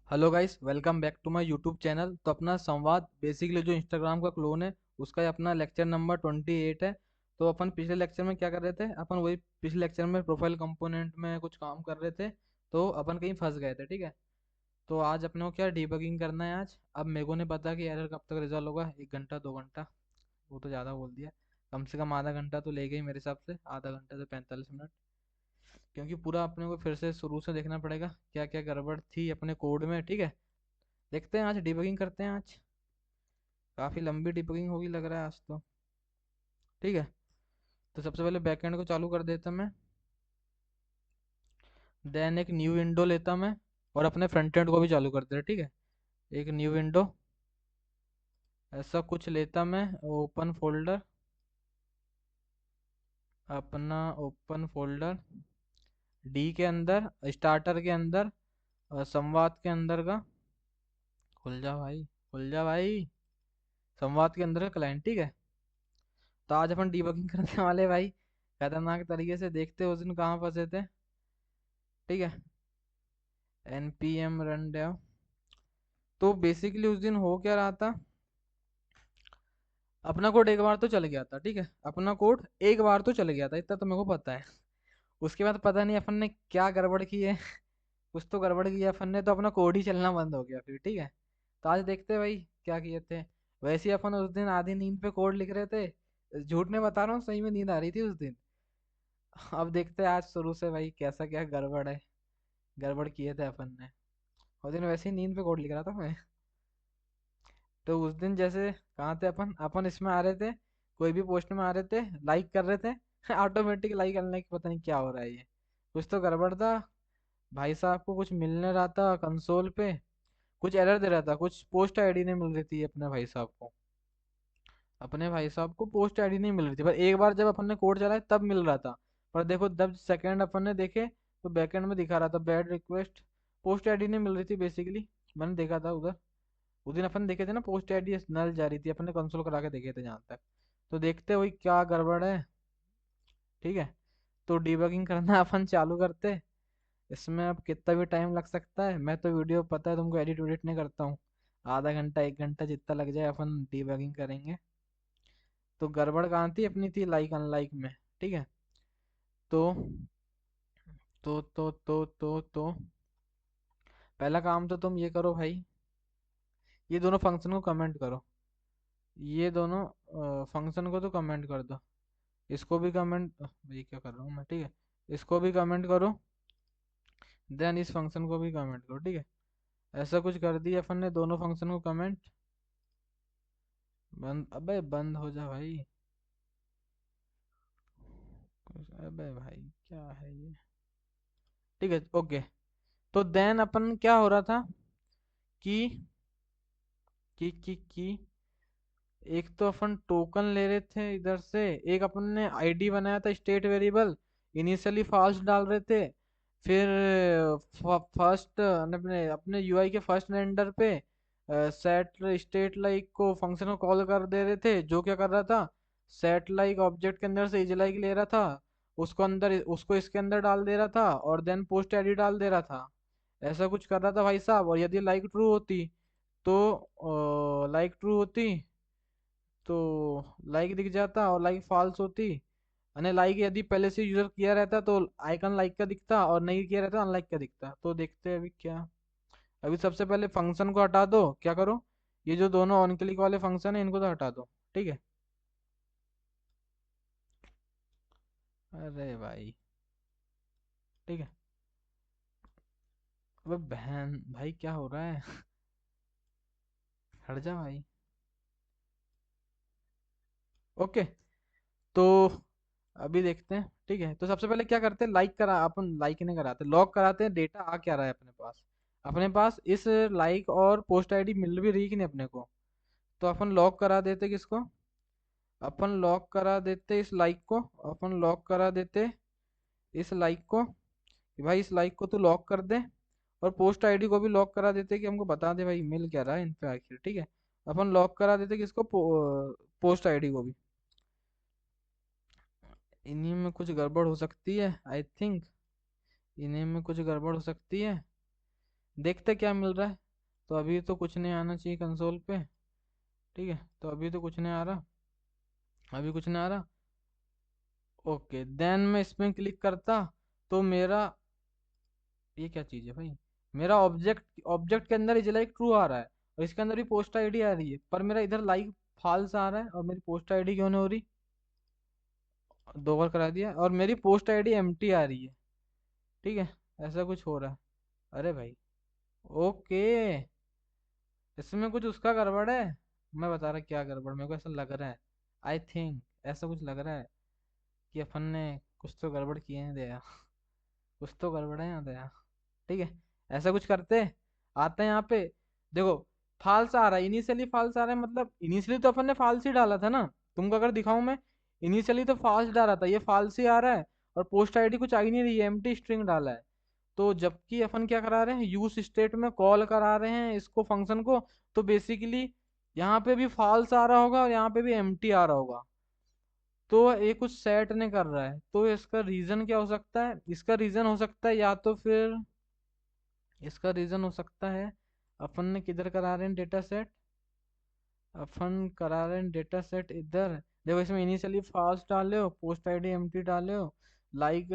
Hello guys, welcome back to my YouTube channel. तो अपना संवाद बेसिकली जो इंस्टाग्राम का क्लोन है उसका ये अपना लेक्चर नंबर 28 है। तो अपन पिछले लेक्चर में क्या कर रहे थे, अपन वही पिछले लेक्चर में प्रोफाइल कंपोनेंट में कुछ काम कर रहे थे। तो अपन कहीं फंस गए थे, ठीक है। तो आज अपने को क्या डीबगिंग करना है आज। अब मेरे को नहीं पता कि एरर कब तक रिजॉल्व होगा, 1 घंटा 2 घंटा, वो तो ज़्यादा बोल दिया। कम से कम आधा घंटा तो लेगा ही मेरे हिसाब से, आधा घंटा से 45 मिनट। क्योंकि पूरा अपने को फिर से शुरू से देखना पड़ेगा क्या क्या गड़बड़ थी अपने कोड में, ठीक है। देखते हैं, आज डिबगिंग करते हैं आज। काफ़ी लंबी डिबगिंग होगी लग रहा है आज तो, ठीक है। तो सबसे पहले बैकएंड को चालू कर देता मैं, देन एक न्यू विंडो लेता मैं, और अपने फ्रंट एंड को भी चालू कर देता, ठीक है। एक न्यू विंडो ऐसा कुछ लेता मैं, ओपन फोल्डर, अपना ओपन फोल्डर डी के अंदर, स्टार्टर के अंदर, संवाद के अंदर का, खुल जा भाई, खुल जा भाई, संवाद के अंदर का क्लाइंट, ठीक है। तो आज अपन डीबगिंग करने वाले भाई, खतरनाक तरीके से। देखते हैं उस दिन कहाँ फंसे थे, ठीक है। npm run dev। तो बेसिकली उस दिन हो क्या रहा था, अपना कोड एक बार तो चल गया था, ठीक है। अपना कोड एक बार तो चल गया था, इतना तो मेरे को पता है। उसके बाद पता नहीं अपन ने क्या गड़बड़ की है। कुछ तो गड़बड़ किया अपन ने, तो अपना कोड ही चलना बंद हो गया फिर, ठीक है। तो आज देखते हैं भाई क्या किए थे। वैसे ही अपन उस दिन आधी नींद पे कोड लिख रहे थे, झूठ नहीं बता रहा हूँ, सही में नींद आ रही थी उस दिन। अब देखते हैं आज शुरू से भाई कैसा क्या गड़बड़ है, गड़बड़ किए थे अपन ने। उस दिन वैसे ही नींद पे कोड लिख रहा था मैं। तो उस दिन जैसे कहाँ थे अपन, इसमें आ रहे थे, कोई भी पोस्ट में आ रहे थे, लाइक कर रहे थे ऑटोमेटिक लाइक करने की, पता नहीं क्या हो रहा है ये। कुछ तो गड़बड़ था। भाई साहब को कुछ मिलने रहा था कंसोल पे, कुछ एरर दे रहा था, कुछ पोस्ट आईडी नहीं मिल रही थी अपने भाई साहब को। अपने भाई साहब को पोस्ट आईडी नहीं मिल रही थी, पर एक बार जब अपन ने कोड चलाया तब मिल रहा था। पर देखो जब सेकंड अपन ने देखे तो बैकएंड में दिखा रहा था बैड रिक्वेस्ट, पोस्ट आईडी नहीं मिल रही थी बेसिकली। मैंने देखा था उधर, उस दिन अपन देखे थे ना, पोस्ट आईडी नल जा रही थी, अपने कंसोल करा के देखे थे जहाँ तक। तो देखते वही क्या गड़बड़ है, ठीक है। तो डीबगिंग करना अपन चालू करते। इसमें अब कितना भी टाइम लग सकता है, मैं तो वीडियो पता है तुमको एडिट वेडिट नहीं करता हूँ। आधा घंटा 1 घंटा जितना लग जाए अपन डीबगिंग करेंगे। तो गड़बड़ कहाँ थी, अपनी थी लाइक अनलाइक में, ठीक है। तो तो पहला काम तो तुम ये करो भाई, ये दोनों फंक्शन को कमेंट करो। ये दोनों फंक्शन को तो कमेंट कर दो। इसको भी कमेंट, भाई क्या कर रहा हूँ मैं, ठीक है। इसको भी कमेंट करो, देन इस फंक्शन को भी कमेंट करो, ठीक है। ऐसा कुछ कर दिया अपन ने, दोनों फंक्शन को कमेंट। बंद, अबे बंद हो जा भाई। अबे भाई क्या है ये, ठीक है, ओके। तो देन अपन क्या हो रहा था कि कि एक तो अपन टोकन ले रहे थे इधर से, एक अपन ने आईडी बनाया था स्टेट वेरिएबल, इनिशियली फॉल्स डाल रहे थे। फिर फर्स्ट अपने अपने यूआई के फर्स्ट रेंडर पे सेट स्टेट लाइक को फंक्शन को कॉल कर दे रहे थे, जो क्या कर रहा था, सेट लाइक ऑब्जेक्ट के अंदर से इज लाइक ले रहा था, उसको अंदर, उसको इसके अंदर डाल दे रहा था, और देन पोस्ट आईडी डाल दे रहा था। ऐसा कुछ कर रहा था भाई साहब। और यदि लाइक ट्रू होती तो, लाइक ट्रू होती तो लाइक दिख जाता, और लाइक फॉल्स होती, यानी लाइक यदि पहले से यूजर किया रहता तो आइकन लाइक का दिखता, और नहीं किया रहता अनलाइक का दिखता। तो देखते हैं अभी क्या। अभी सबसे पहले फंक्शन को हटा दो, क्या करो, ये जो दोनों ऑन क्लिक वाले फंक्शन है इनको तो हटा दो, ठीक है। अरे भाई, ठीक है। अबे बहन भाई क्या हो रहा है हट जा भाई, ओके। तो अभी देखते हैं, ठीक है। तो सबसे पहले क्या करते हैं, लाइक करा, अपन लाइक नहीं कराते, लॉग कराते हैं, डेटा आ क्या रहा है अपने पास। अपने पास इस लाइक और पोस्ट आईडी मिल भी रही कि नहीं अपने को। तो अपन लॉक करा देते किसको, अपन लॉक करा देते इस लाइक को, अपन लॉक करा देते इस लाइक को, कि भाई इस लाइक को तो लॉक कर दे। और पोस्ट आईडी को भी लॉक करा देते कि हमको बता दे भाई मिल क्या रहा है इन पे आखिर, ठीक है। अपन लॉक करा देते किसको, पोस्ट आईडी को भी। इन्हीं में कुछ गड़बड़ हो सकती है आई थिंक, इन्हीं में कुछ गड़बड़ हो सकती है। देखते क्या मिल रहा है। तो अभी तो कुछ नहीं आना चाहिए कंसोल पे। ठीक है, तो अभी तो कुछ नहीं आ रहा। अभी कुछ नहीं आ रहा। ओके, देन मैं इसमें क्लिक करता तो मेरा, ये क्या चीज़ है भाई, मेरा ऑब्जेक्ट ऑब्जेक्ट के अंदर इज लाइक ट्रू आ रहा है, और इसके अंदर भी पोस्ट आईडी आ रही है, पर मेरा इधर लाइक फॉल्स आ रहा है, और मेरी पोस्ट आईडी क्यों नहीं हो रही। दो बार करा दिया और मेरी पोस्ट आईडी एम्प्टी आ रही है। ठीक है, ऐसा कुछ हो रहा है। अरे भाई, ओके, इसमें कुछ उसका गड़बड़ है। मैं बता रहा क्या गड़बड़ मेरे को ऐसा लग रहा है। आई थिंक ऐसा कुछ लग रहा है कि अपन ने कुछ तो गड़बड़ किए हैं दया। कुछ तो गड़बड़ है यहाँ दया। ठीक है, ऐसा कुछ करते हैं, आते हैं यहाँ पे। देखो, फाल्स आ रहा है, इनिशियली फाल्स आ रहा है, मतलब इनिशियली तो अपन ने फाल्स ही डाला था ना। तुमको अगर दिखाऊं मैं, इनिशियली तो फाल्स डाला था, ये फाल्स ही आ रहा है। और पोस्ट आईडी कुछ आ ही नहीं रही है, एम्प्टी स्ट्रिंग डाला है। तो जबकि अपन क्या करा रहे हैं, यूज स्टेट में कॉल करा रहे हैं इसको, फंक्शन को। तो बेसिकली यहाँ पे भी फॉल्स आ रहा होगा और यहाँ पे भी एम्प्टी आ रहा होगा। तो ये कुछ सेट नहीं कर रहा है, तो इसका रीजन क्या हो सकता है, इसका रीजन हो सकता है या तो फिर, इसका रीजन हो सकता है अपन ने किधर करा रहे हैं डेटा सेट, अपन करा रहे हैं डेटा सेट इधर। देखो, इसमें इनिशियली फास्ट डाले हो, पोस्ट आईडी एम्प्टी डाले हो, लाइक,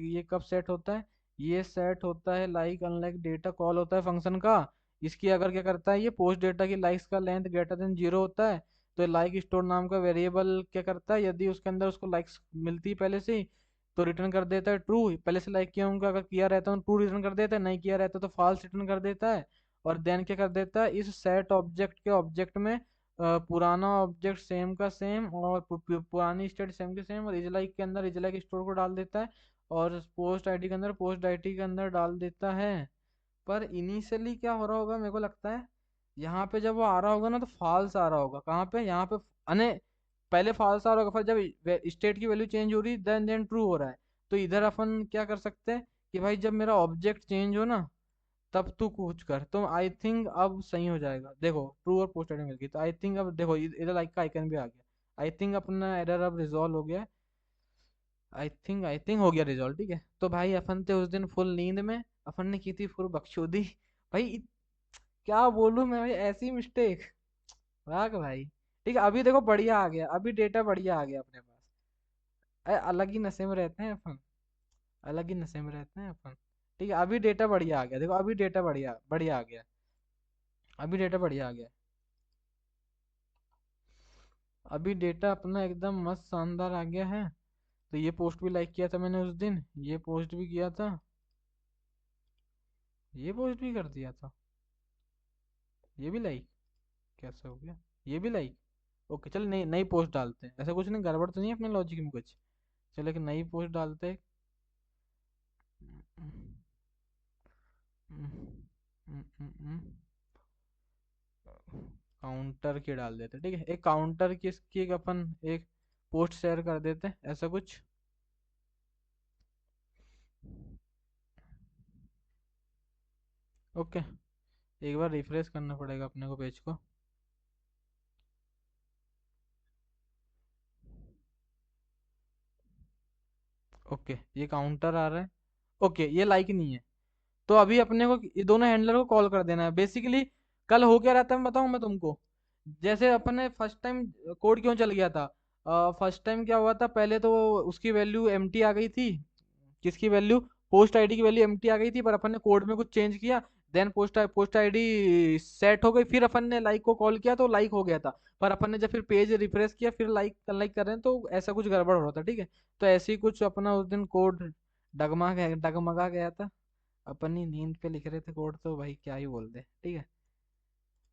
ये कब सेट होता है, ये सेट होता है लाइक अनलाइक डेटा कॉल होता है फंक्शन का। इसकी अगर क्या करता है, ये पोस्ट डेटा की लाइक्स का लेंथ ग्रेटर देन 0 होता है, तो लाइक स्टोर नाम का वेरिएबल क्या करता है, यदि उसके अंदर उसको लाइक्स मिलती है पहले से ही, तो रिटर्न कर देता है ट्रू। पहले से लाइक किया होगा, अगर किया रहता है ट्रू रिटर्न कर देता है, नहीं किया रहता तो फॉल्स रिटर्न कर देता है। और देन क्या कर देता है, इस सेट ऑब्जेक्ट के ऑब्जेक्ट में पुराना ऑब्जेक्ट सेम का सेम, और पुरानी स्टेट सेम के सेम, और इजलाइक के अंदर इजलाइक स्टोर को डाल देता है, और पोस्ट आईडी के अंदर पोस्ट आईडी के अंदर डाल देता है। पर इनिशियली क्या हो रहा होगा, मेरे को लगता है यहाँ पे जब वो आ रहा होगा ना, तो फॉल्स आ रहा होगा, कहाँ पे, यहाँ पे। अने पहले फॉल्स आ रहा होगा, फिर जब स्टेट की वैल्यू चेंज हो रही, देन ट्रू हो रहा है। तो इधर अपन क्या कर सकते हैं कि भाई जब मेरा ऑब्जेक्ट चेंज हो ना, तब तू कुछ कर, तो आई थिंक अब सही हो जाएगा। देखो, ट्रू और पोस्ट एडिंग मिल गई, तो आई थिंक अब देखो इधर लाइक का आइकन भी आ गया। आई थिंक अपना एरर अब रिजॉल्व हो गया। आई थिंक हो गया रिजॉल्व। ठीक है, तो भाई अपन थे उस दिन फुल नींद में, अपन ने की थी फुल बकचोदी। भाई क्या बोलूं मैं भाई, ऐसी मिस्टेक, भाग भाई। ठीक है, अभी देखो बढ़िया आ गया, अभी डेटा बढ़िया आ गया अपने पास। अरे अलग ही नशे में रहते हैं अपन, अलग ही नशे में रहते हैं अपन। ठीक है, अभी डेटा बढ़िया आ गया, देखो अभी डेटा बढ़िया बढ़िया आ गया। अभी डेटा बढ़िया आ गया। अभी डेटा अपना एकदम मस्त शानदार आ गया है। तो ये पोस्ट भी लाइक किया था मैंने उस दिन, ये पोस्ट भी किया था, ये पोस्ट भी कर दिया था, ये भी लाइक, कैसे हो गया, ये भी लाइक। ओके, चल नई नई पोस्ट डालते हैं, ऐसा कुछ नहीं, गड़बड़ तो नहीं है अपने लॉजिक में कुछ। चलो एक नई पोस्ट डालते हैं। काउंटर की डाल देते, ठीक है, एक काउंटर की इसकी एक अपन एक पोस्ट शेयर कर देते हैं, ऐसा कुछ। ओके, एक बार रिफ्रेश करना पड़ेगा अपने को पेज को। ओके, ये काउंटर आ रहा है। ओके, ये लाइक नहीं है। तो अभी अपने को ये दोनों हैंडलर को कॉल कर देना है बेसिकली। कल हो क्या रहता है बताऊं मैं तुमको। जैसे अपन ने फर्स्ट टाइम कोड क्यों चल गया था, फर्स्ट टाइम क्या हुआ था, पहले तो उसकी वैल्यू एम्प्टी आ गई थी। किसकी वैल्यू, पोस्ट आईडी की वैल्यू एम्प्टी आ गई थी, पर अपन ने कोड में कुछ चेंज किया। देन पोस्ट आईडी सेट हो गई, फिर अपन ने लाइक को कॉल किया तो लाइक हो गया था। पर अपन ने जब फिर पेज रिफ्रेश किया, फिर लाइक लाइक कर रहे हैं, तो ऐसा कुछ गड़बड़ हो रहा था। ठीक है, तो ऐसे ही कुछ अपना उस दिन कोड डगमगा गया था। अपनी नींद पे लिख रहे थे कोड, तो भाई क्या ही बोल दे। ठीक है,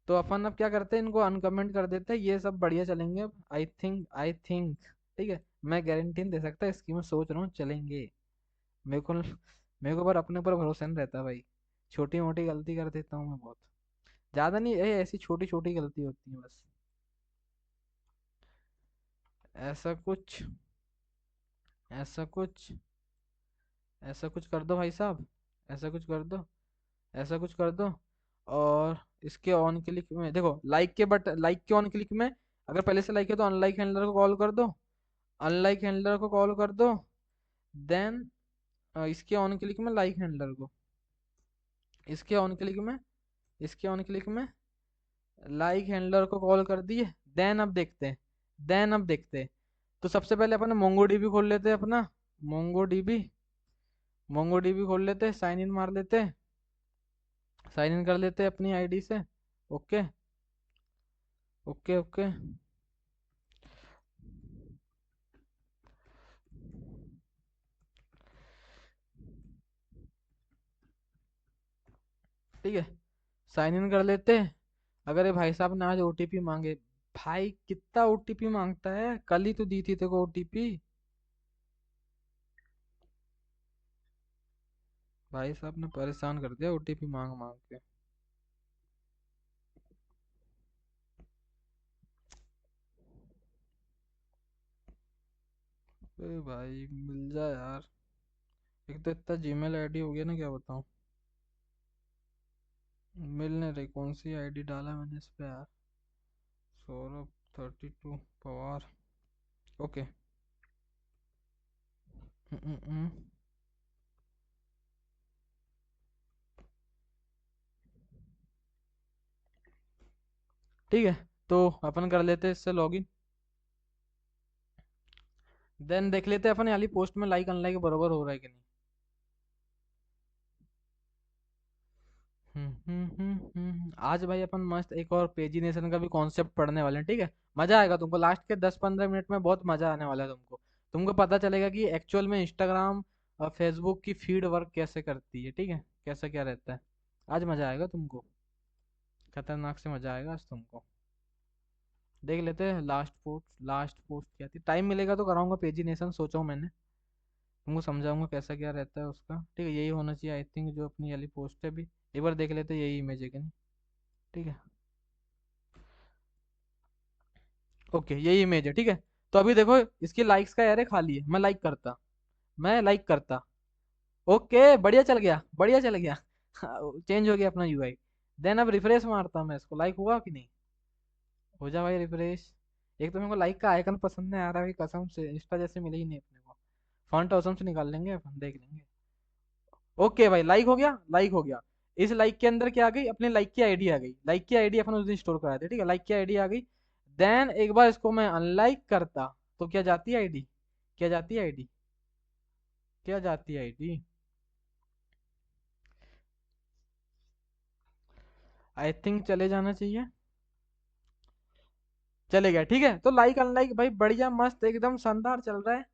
तो अपन अब क्या करते हैं, इनको अनकमेंट कर देते हैं, ये सब बढ़िया चलेंगे अब, आई थिंक। ठीक है, मैं गारंटी नहीं दे सकता इसकी, मैं सोच रहा हूँ चलेंगे। मेरे को पर अपने ऊपर भरोसा नहीं रहता भाई। छोटी मोटी गलती कर देता हूँ मैं बहुत, ज्यादा नहीं, ऐसी छोटी छोटी गलती होती है बस। ऐसा कुछ, ऐसा कुछ, ऐसा कुछ कर दो भाई साहब, ऐसा कुछ कर दो, ऐसा कुछ कर दो। और इसके ऑन क्लिक में देखो, लाइक के ऑन क्लिक में, अगर पहले से लाइक है तो अनलाइक हैंडलर को कॉल कर दो, अनलाइक हैंडलर को कॉल कर दो। देन इसके ऑन क्लिक में लाइक हैंडलर को, इसके ऑन क्लिक में, इसके ऑन क्लिक में लाइक हैंडलर को कॉल कर दिए। देन अब देखते हैं, देन अब देखते हैं। तो सबसे पहले अपन मोंगो डीबी खोल लेते हैं अपना, मोंगो डीबी, मोंगो डीबी खोल लेते हैं, साइन इन मार लेते हैं, साइन इन कर लेते हैं अपनी आईडी से। Okay okay okay. ठीक है, साइन इन कर लेते हैं। अगर ये भाई साहब ने आज ओटीपी मांगे, भाई कितना ओटीपी मांगता है, कल ही तो दी थी तेरे को ओटीपी। भाई साहब ने परेशान कर दिया ओटीपी मांग मांग के। अरे भाई मिल जा यार। एक तो इतना जीमेल आईडी हो गया ना, क्या बताऊं। मिल नहीं रही, कौन सी आईडी डाला मैंने इस पे यार। सौरभ 32 पवार। ओके। हम्म, हम्म, हम्म। ठीक है, तो अपन कर लेते हैं इससे लॉगिन। देन देख लेते हैं अपन वाली पोस्ट में लाइक अनलाइक बराबर हो रहा है कि नहीं। आज भाई अपन मस्त एक और पेजिनेशन का भी कॉन्सेप्ट पढ़ने वाले हैं, ठीक है। मजा आएगा तुमको, लास्ट के 10-15 मिनट में बहुत मजा आने वाला है तुमको। तुमको पता चलेगा कि एक्चुअल में इंस्टाग्राम और फेसबुक की फीड वर्क कैसे करती है, ठीक है, कैसा क्या रहता है। आज मजा आएगा तुमको, खतरनाक से मजा आएगा आज तुमको। देख लेते हैं लास्ट पोस्ट, लास्ट पोस्ट क्या थी। टाइम मिलेगा तो कराऊंगा पेजिनेशन, सोचा हूँ मैंने, तुमको समझाऊंगा कैसा क्या रहता है उसका। ठीक है, यही होना चाहिए आई थिंक, जो अपनी वाली पोस्ट है भी। एक बार देख लेते हैं यही इमेज है कि नहीं। ठीक है, ओके यही इमेज है, ठीक है। तो अभी देखो इसकी लाइक्स का एरे खाली है, मैं लाइक करता, मैं लाइक करता। ओके बढ़िया चल गया, बढ़िया चल गया। चेंज हो गया अपना यूआई। देन अब रिफ्रेश मारता हूँ मैं इसको, लाइक हुआ कि नहीं। हो जा भाई रिफ्रेश। एक तो मेरे को लाइक का आइकन पसंद नहीं आ रहा है कसम से, इंस्टा जैसे मिले ही नहीं अपने को। फॉन्ट ऑसम से निकाल लेंगे अपन, देख लेंगे। ओके भाई लाइक हो गया, लाइक हो गया। इस लाइक के अंदर क्या आ गई, अपने लाइक की आईडी आ गई। लाइक की आईडी अपन उस दिन स्टोर कराए थे, ठीक है, लाइक की आईडी आ गई। देन एक बार इसको मैं अनलाइक करता, तो क्या जाती है आईडी, क्या जाती है आईडी, क्या जाती है आईडी। आई थिंक चले जाना चाहिए, चले गया, ठीक है। तो लाइक अनलाइक भाई बढ़िया मस्त एकदम शानदार चल रहा है।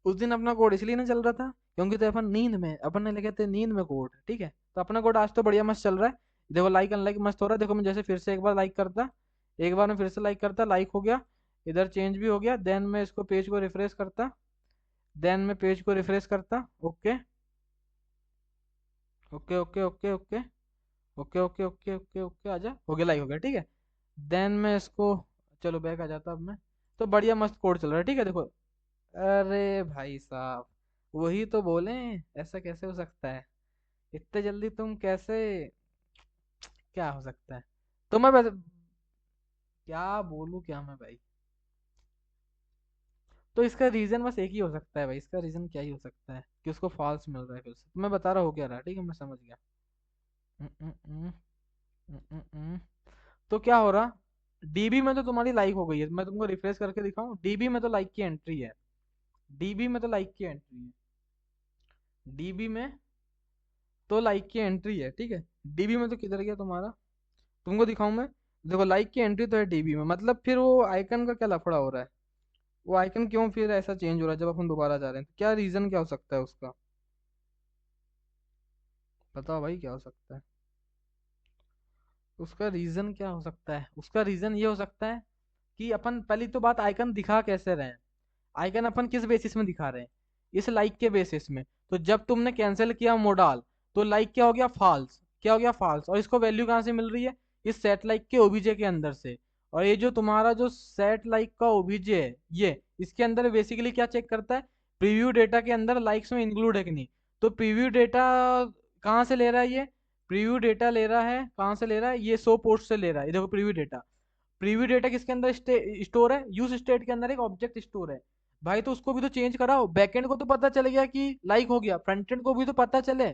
उस दिन अपना कोड इसलिए नहीं चल रहा था क्योंकि तो अपन नींद में, अपन ने लगे थे नींद में कोड, ठीक है। तो अपना कोड आज तो बढ़िया मस्त चल रहा है। देखो लाइक अनलाइक मस्त हो रहा है, देखो मैं जैसे फिर से एक बार लाइक करता, एक बार मैं फिर से लाइक करता, लाइक हो गया, इधर चेंज भी हो गया। देन मैं इसको पेज को रिफ्रेश करता, देन मैं पेज को रिफ्रेश करता। Okay okay okay okay okay okay okay okay okay okay, आजा, हो गया लाइक हो गया, ठीक है। देन मैं इसको, चलो बैक आ जाता अब मैं। तो बढ़िया मस्त कोड चल रहा है, ठीक है देखो। अरे भाई साहब, वही तो बोले, ऐसा कैसे हो सकता है, इतने जल्दी तुम कैसे, क्या हो सकता है। तो मैं बस क्या बोलूं, क्या मैं भाई। तो इसका रीजन बस एक ही हो सकता है भाई, इसका रीजन क्या ही हो सकता है कि उसको फॉल्स मिल रहा है फिर से। तो मैं बता रहा हूँ क्या रहा, ठीक है, मैं समझ गया। हम्म, हम्म, हम्म, हम्म। तो क्या हो रहा, डीबी में तो तुम्हारी लाइक हो गई है, मैं तुमको रिफ्रेश करके दिखाऊं, डीबी में तो लाइक की एंट्री है, डीबी में तो लाइक की एंट्री है, डीबी में तो लाइक की एंट्री है, ठीक है। डीबी में तो किधर गया तुम्हारा, तुमको दिखाऊं मैं। देखो लाइक की एंट्री तो है डीबी में, मतलब फिर वो आइकन का क्या लफड़ा हो रहा है, वो आइकन क्यों फिर ऐसा चेंज हो रहा है जब अपन दोबारा जा रहे हैं, तो क्या रीजन क्या हो सकता है उसका। बताओ भाई क्या हो सकता है, उसका रीजन क्या हो सकता है। उसका रीजन ये हो सकता है कि अपन पहली तो बात, आइकन दिखा कैसे रहे हैं, आइकन अपन किस बेसिस में दिखा रहे हैं, इस लाइक के बेसिस में। तो जब तुमने कैंसिल किया मोडाल, तो लाइक क्या हो गया, फॉल्स, क्या हो गया, फॉल्स। और इसको वैल्यू कहाँ से मिल रही है, इस सेट लाइक के ओबीजे के अंदर से। और ये जो तुम्हारा जो सेट लाइक का ओबीजे है, ये इसके अंदर बेसिकली क्या चेक करता है, प्रीव्यू डेटा के अंदर लाइक्स में इंक्लूड है कि नहीं। तो प्रीव्यू डेटा कहाँ से ले रहा है ये, प्रीव्यू डेटा ले रहा है, कहाँ से ले रहा है, ये 100 पोस्ट से ले रहा है। ये देखो प्रीव्यू डेटा, प्रीव्यू डेटा किसके अंदर स्टोर है, यूज स्टेट के अंदर एक ऑब्जेक्ट स्टोर है। भाई तो उसको भी तो चेंज कराओ, बैकएंड को तो पता चल गया कि लाइक हो गया, फ्रंट एंड को भी तो पता चले।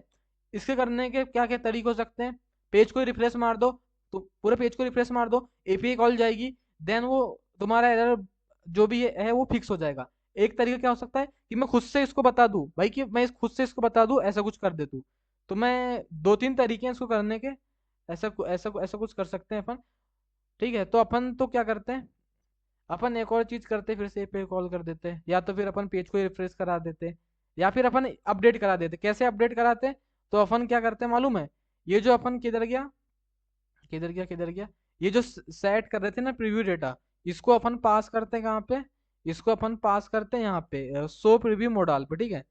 इसके करने के क्या क्या तरीके हो सकते हैं? पेज को रिफ्रेश मार दो, तो पूरे पेज को रिफ्रेश मार दो, एपीआई कॉल जाएगी, देन वो तुम्हारा एरर जो भी है वो फिक्स हो जाएगा। एक तरीका क्या हो सकता है कि मैं खुद से इसको बता दूं भाई, कि मैं खुद से इसको बता दूं ऐसा कुछ कर दे तू। तो मैं दो तीन तरीके हैं इसको करने के, ऐसा कुछ कर सकते हैं अपन। ठीक है, तो अपन तो क्या करते हैं, अपन एक और चीज करते फिर से पे कॉल कर देते, या तो फिर अपन पेज को रिफ्रेश करा देते, या फिर अपन अपडेट करा देते। कैसे अपडेट कराते हैं? तो अपन क्या करते हैं मालूम है? ये जो अपन किधर गया, किधर गया, ये जो सेट कर रहे थे ना प्रीव्यू डेटा, इसको अपन पास करते हैं कहाँ पे? इसको अपन पास करते हैं यहाँ पे शो प्रीव्यू मॉडल पे, ठीक है।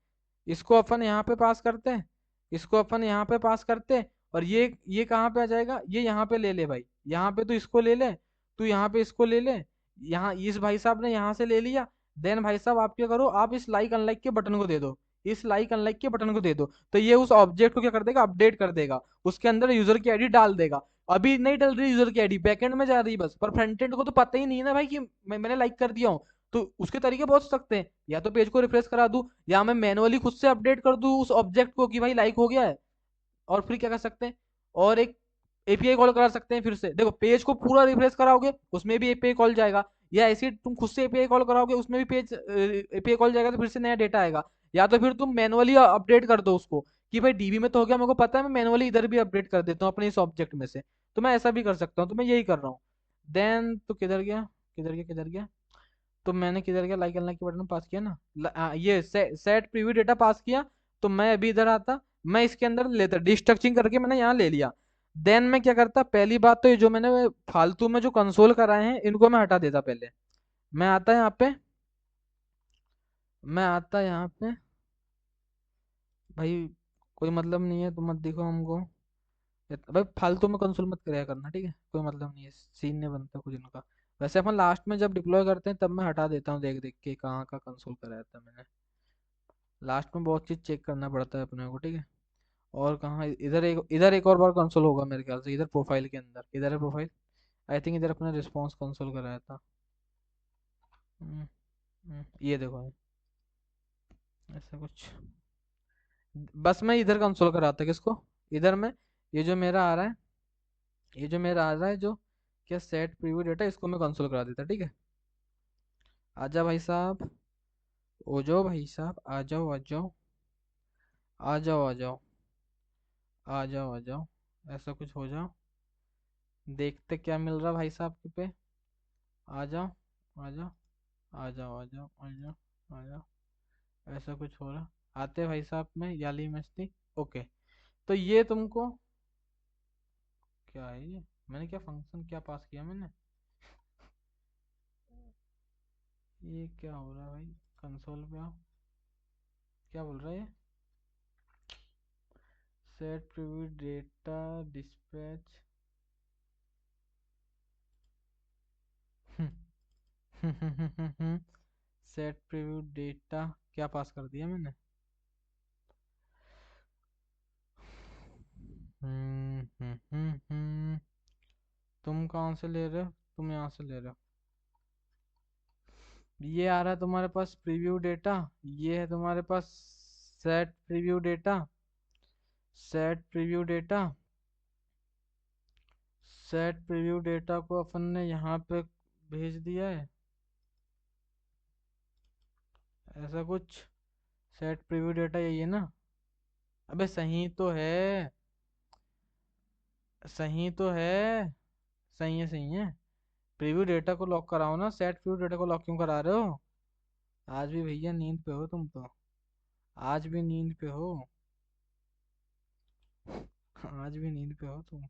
इसको अपन यहाँ पे पास करते हैं, इसको अपन यहाँ पे पास करते हैं, और ये कहाँ पे आ जाएगा, ये यहाँ पे ले ले भाई, यहाँ पे तू इसको ले ले, तू यहाँ पे इसको ले ले, यहाँ इस भाई साहब ने यहाँ से ले लिया। देन भाई साहब आप क्या करो, आप इस लाइक अनलाइक के बटन को दे दो, इस लाइक अनलाइक के बटन को दे दो, तो ये उस ऑब्जेक्ट को क्या कर देगा, अपडेट कर देगा, उसके अंदर यूजर की आईडी डाल देगा। अभी नहीं डल रही यूजर की आईडी, बैकएंड में जा रही बस, पर फ्रंट एंड को तो पता ही नहीं है ना भाई कि मैंने लाइक कर दिया हूँ। तो उसके तरीके बहुत हो सकते हैं, या तो पेज को रिफ्रेश करा दूं, या मैं मैनुअली खुद से अपडेट कर दूं उस ऑब्जेक्ट को कि भाई लाइक हो गया है। और फिर क्या कर सकते हैं, और एक एपीआई कॉल करा सकते हैं फिर से। देखो पेज को पूरा रिफ्रेश कराओगे उसमें भी एपीआई कॉल जाएगा, या ऐसे ही तुम खुद से एपीआई कॉल कराओगे उसमें भी पेज एपीआई कॉल जाएगा, तो फिर से नया डेटा आएगा। या तो फिर तुम मैनुअली अपडेट कर दो उसको कि भाई डीबी में तो हो गया, मेरे को पता है, मैं मैनुअली इधर भी अपडेट कर देता हूँ अपने इस ऑब्जेक्ट में से। तो मैं ऐसा भी कर सकता हूँ, तो मैं यही कर रहा हूँ। देन तो किधर गया, तो मैंने किधर गया, लाइक अनलाइक के बटन पास किया ना, ये सेट प्रीव्यू डेटा पास किया। तो मैं अभी इधर आता, मैं इसके अंदर लेता डिस्ट्रक्चरिंग करके मैंने यहाँ ले लिया। देन मैं क्या करता, पहली बात तो ये जो मैंने फालतू में जो कंसोल कराए हैं इनको मैं हटा देता पहले। मैं आता यहाँ पे, मैं आता यहाँ पे भाई, कोई मतलब नहीं है, तुम मत दिखो हमको। भाई फालतू में कंसोल मत कराया करना, ठीक है, कोई मतलब नहीं है, सीन नहीं बनता कुछ इनका। वैसे अपन लास्ट में जब डिप्लॉय करते हैं तब मैं हटा देता हूँ देख देख के कहाँ का कंसोल कराया था मैंने। लास्ट में बहुत चीज चेक करना पड़ता है अपने को, ठीक है। और कहाँ, इधर एक और बार कंसोल होगा मेरे ख्याल से, इधर प्रोफाइल के अंदर, इधर है प्रोफाइल। आई थिंक इधर अपने रिस्पॉन्स कंसोल कराया था। ये देखो ऐसा कुछ, बस मैं इधर कंसोल कराता किसको, इधर में, ये जो मेरा आ रहा है, ये जो मेरा आ रहा है जो क्या सेट प्रीव्यू डेटा, इसको मैं कंसोल करा देता, ठीक है। आजा भाई साहब, ओ जाओ भाई साहब, आ जाओ आ जाओ, आ जाओ आ जाओ, आ जाओ आ जाओ, ऐसा कुछ हो जाओ, देखते क्या मिल रहा भाई साहब के पे। आ जाओ आ जाओ, आ जाओ आ जाओ आ जाओ, आ जाओ, ऐसा कुछ हो रहा, आते भाई साहब में याली मस्ती। ओके, तो ये तुमको क्या है ये, मैंने क्या फंक्शन क्या पास किया मैंने, ये क्या हो रहा है भाई, कंसोल पे आओ, क्या बोल रहा है ये, set preview data dispatch. Set preview data क्या पास कर दिया मैंने, तुम कहाँ से ले रहे हो, तुम यहाँ से ले रहे हो। ये आ रहा है तुम्हारे पास प्रीव्यू डेटा, ये है तुम्हारे पास set preview data, set preview data, set preview data को अपन ने यहाँ पे भेज दिया है, ऐसा कुछ। सेट प्रीव्यू डेटा यही है ना, अबे सही तो है, सही तो है, सही है सही है। प्रीव्यू डेटा को लॉक कराओ ना, सेट प्रीव्यू डेटा को लॉक क्यों करा रहे हो? आज भी भैया नींद पे हो तुम तो, आज भी नींद पे हो, आज भी नींद पे हो तुम।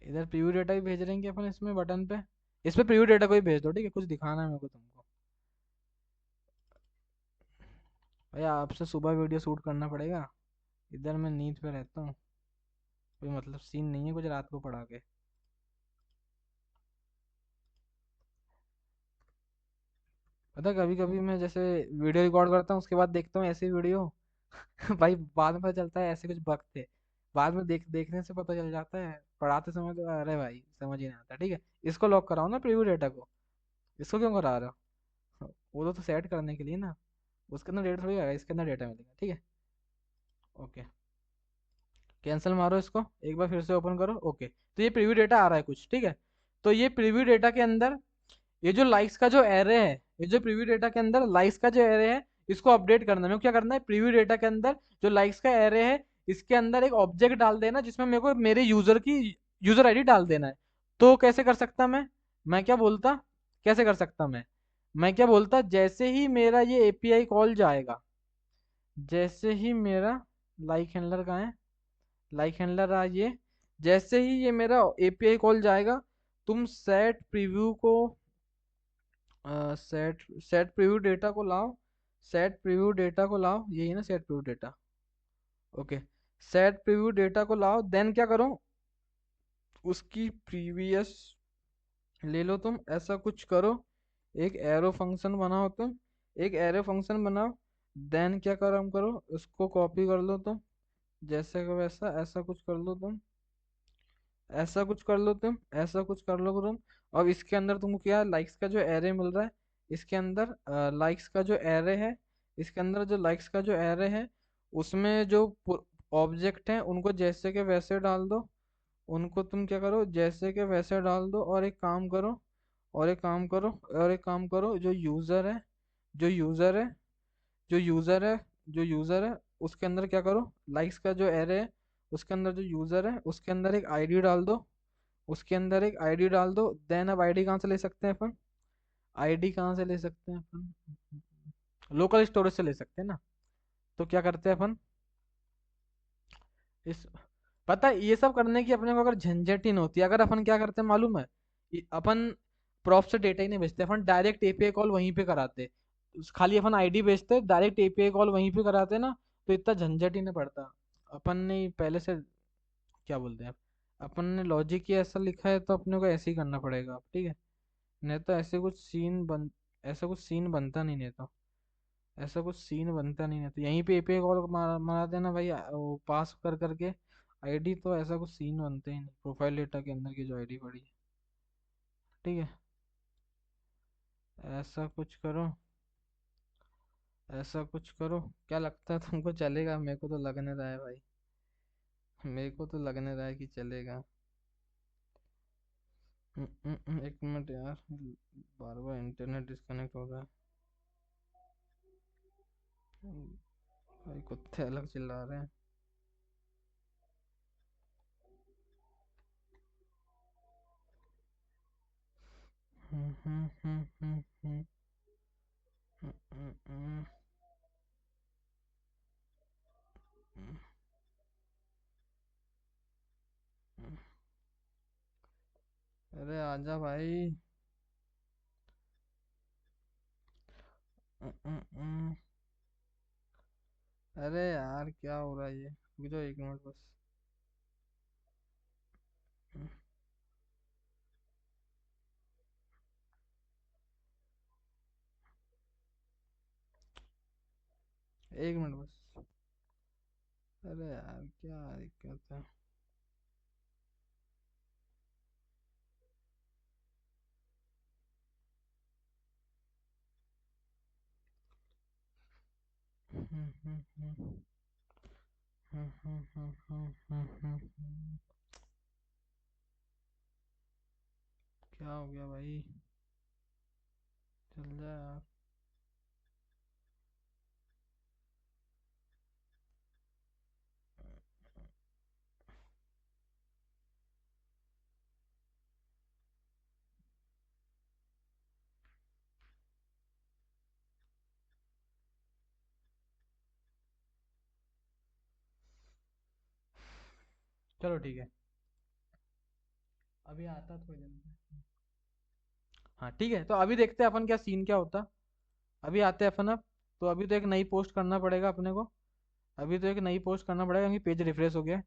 इधर प्रीव्यू डेटा भी भेज रहे हैं कि अपन इसमें बटन पे, इस पे प्रीव्यू डेटा को ही भेज दो, ठीक है, कुछ दिखाना है मेरे को तुमको। भाई आपसे सुबह वीडियो शूट करना पड़ेगा, इधर मैं नींद पे रहता हूँ, कोई मतलब सीन नहीं है कुछ रात को पढ़ा के। पता कभी कभी मैं जैसे वीडियो रिकॉर्ड करता हूँ उसके बाद देखता हूँ ऐसी वीडियो, भाई बाद में पता चलता है ऐसे कुछ बग थे, बाद में देखने से पता चल जाता है, पढ़ाते समय तो अरे भाई समझ ही नहीं आता, ठीक है। इसको लॉक कराओ ना प्रीव्यू डेटा को, इसको क्यों करा रहे हो? वो तो सेट करने के लिए ना, उसके अंदर डेटा थोड़ी आएगा, इसके अंदर डेटा मिलेगा, ठीक है। ओके। कैंसिल मारो इसको, एक बार फिर से ओपन करो। ओके, तो ये प्रीव्यू डेटा आ रहा है कुछ, ठीक है। तो ये प्रीव्यू डेटा के अंदर ये जो लाइक्स का जो एरे है, ये जो प्रीव्यू डेटा के अंदर लाइक्स का जो एरे है, इसको अपडेट करना है। मेरे को क्या करना है, प्रीव्यू डेटा के अंदर जो लाइक्स का एरे है, इसके अंदर एक ऑब्जेक्ट डाल देना जिसमें मेरे को मेरे यूजर की यूजर आईडी डाल देना है। तो कैसे कर सकता मैं क्या बोलता, कैसे कर सकता मैं क्या बोलता, जैसे ही मेरा ये एपीआई कॉल जाएगा, जैसे ही मेरा लाइक हैंडलर कहाँ है, लाइक हैंडलर आ ये, जैसे ही ये मेरा एपीआई कॉल जाएगा, तुम सेट प्रीव्यू को सेट सेट प्रीव्यू डेटा को लाओ, सेट प्रीव्यू डेटा को लाओ, यही है ना set preview data. Okay, set preview data को लाओ, देन क्या करो, उसकी प्रीवियस ले लो तुम, ऐसा कुछ करो, एक एरो फंक्शन बनाओ तुम, एक एरो फंक्शन बनाओ। देन क्या करो, हम करो उसको कॉपी कर लो तुम, जैसे का वैसा, ऐसा कुछ कर लो तुम, ऐसा कुछ कर लो तुम, ऐसा कुछ कर लो तुम। और इसके अंदर तुमको क्या लाइक्स का जो एरे मिल रहा है, इसके अंदर लाइक्स का जो एरे है, इसके अंदर जो लाइक्स का जो एरे है, उसमें जो ऑब्जेक्ट हैं उनको जैसे के वैसे डाल दो, उनको तुम क्या करो जैसे के वैसे डाल दो। और एक काम करो, और एक काम करो, और एक काम करो, जो यूज़र है, जो यूज़र है, जो यूज़र है, जो यूज़र है, उसके अंदर क्या करो, लाइक्स का जो एरे है, उसके अंदर जो यूज़र है उसके अंदर एक आईडी डाल दो, उसके अंदर एक आईडी डाल दो। देन अब आईडी कहाँ से ले सकते हैं अपन, आईडी कहाँ से ले सकते हैं अपन, लोकल स्टोरेज से ले सकते हैं ना। तो क्या करते हैं अपन, इस पता है ये सब करने की अपने को अगर झंझट ही नहीं होती, अगर अपन क्या करते हैं मालूम है, अपन प्रॉप से डेटा ही नहीं भेजते, अपन डायरेक्ट एपीआई कॉल वहीं पे कराते, खाली अपन आईडी भेजते, डायरेक्ट एपीआई कॉल वहीं पे कराते ना, तो इतना झंझट ही नहीं पड़ता। अपन ने पहले से क्या बोलते हैं, अपन ने लॉजिक ही ऐसा लिखा है तो अपने को ऐसे ही करना पड़ेगा, ठीक है। नहीं तो ऐसा कुछ सीन बनता नहीं, नहीं तो ऐसा कुछ सीन बनता नहीं है। तो यहीं पे एपीआई कॉल मारा देना भाई, वो पास कर करके आईडी, तो ऐसा कुछ सीन बनते ही नहीं प्रोफाइल डेटा के अंदर की जो आईडी पड़ी है, ठीक है। ऐसा कुछ करो, ऐसा कुछ करो, क्या लगता है तुमको चलेगा? मेरे को तो लगने रहा है भाई, मेरे को तो लगने रहा है कि चलेगा। एक मिनट यार, बार बार इंटरनेट डिस्कनेक्ट हो रहा है। भाई कुत्ते अलग चिल्ला रहे हैं। हम्म, हम्म, हम्म, हम्म, हम्म, हम्म, हम्म, हम्म, हम्म, हम्म। अरे आजा भाई। हम्म। अरे यार क्या हो रहा है, ये रुक जाओ एक मिनट बस। हम्म, एक मिनट बस। अरे यार क्या दिक्कत है। क्या हो गया भाई, चल जा यार। चलो ठीक है, अभी आता थोड़ी देर में। हाँ ठीक है, तो अभी देखते हैं अपन क्या सीन क्या होता। अभी आते हैं अपन अब। तो अभी तो एक नई पोस्ट करना पड़ेगा अपने को, अभी तो एक नई पोस्ट करना पड़ेगा क्योंकि पेज रिफ्रेश हो गया है।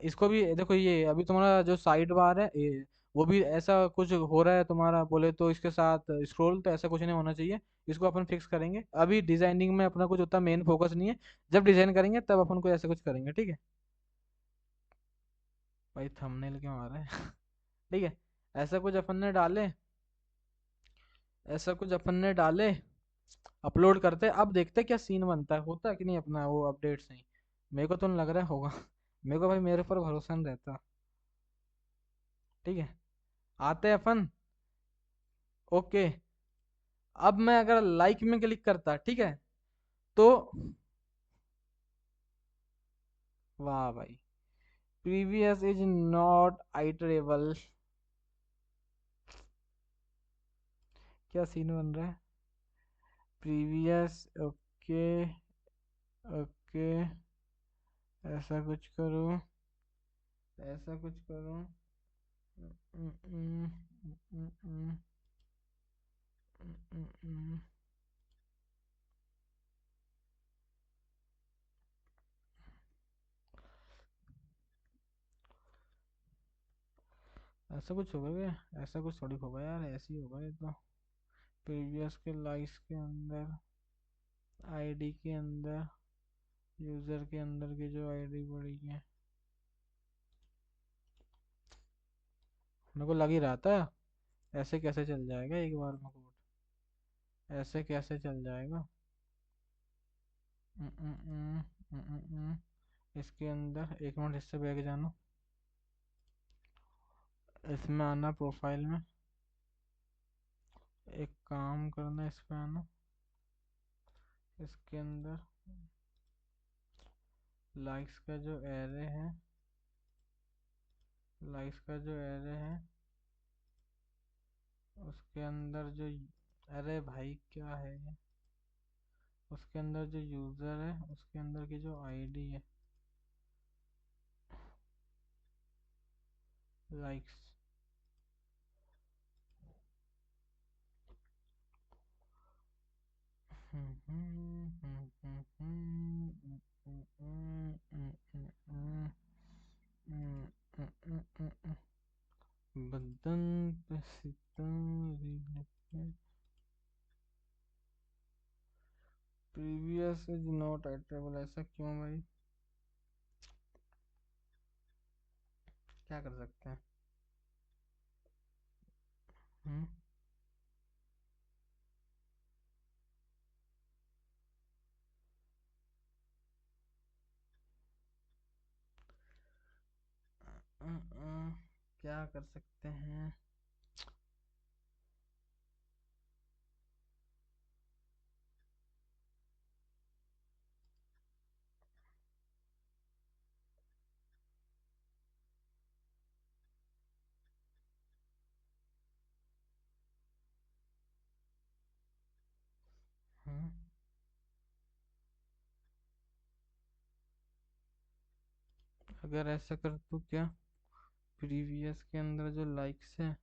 इसको भी देखो, ये अभी तुम्हारा जो साइड बार है ये, वो भी ऐसा कुछ हो रहा है तुम्हारा, बोले तो इसके साथ स्क्रॉल, तो ऐसा कुछ नहीं होना चाहिए। इसको अपन फिक्स करेंगे, अभी डिजाइनिंग में अपना कुछ उतना मेन फोकस नहीं है। जब डिजाइन करेंगे तब अपन को ऐसा कुछ करेंगे, ठीक है। भाई थंबनेल क्यों आ रहा है ठीक है, ऐसा कुछ अपन ने डाले, ऐसा कुछ अपन ने डाले, अपलोड करते, अब देखते क्या सीन बनता है, होता है कि नहीं अपना वो अपडेट सही। मेरे को तो नहीं लग रहा है होगा मेरे को भाई मेरे ऊपर भरोसा नहीं रहता। ठीक है, आते हैं अपन। ओके, अब मैं अगर लाइक में क्लिक करता, ठीक है, तो वाह भाई, प्रीवियस इज नॉट आइटरेबल। क्या सीन बन रहा है? प्रीवियस, ओके, ओके, ऐसा कुछ करो, ऐसा कुछ करो। हम्म, हम्म, हम्म, हम्म, हम्म। ऐसा कुछ होगा क्या? ऐसा कुछ थोड़ी होगा यार, ऐसे ही होगा ये तो। प्रीवियस के लाइक्स के अंदर, आईडी के अंदर, यूजर के अंदर की जो आईडी पड़ी है। मेरे को लग ही रहा था। ऐसे कैसे चल जाएगा एक बार में कोड? ऐसे कैसे चल जाएगा? इसके अंदर एक मिनट, इससे बैग जाना, इसमें आना, प्रोफाइल में एक काम करना, इस पे आना, इसके अंदर लाइक्स का जो एरे है, लाइक्स का जो एरे है, उसके अंदर जो, अरे भाई क्या है ये, उसके अंदर जो यूज़र है, उसके अंदर की जो आईडी है, लाइक्स। बदन पे सितम, प्रीवियस इज नॉट एटेबल, ऐसा क्यों भाई? क्या कर सकते हैं? हम्म, क्या कर सकते हैं? हम्म, अगर ऐसा कर तो क्या, प्रीवियस के अंदर जो लाइक्स है,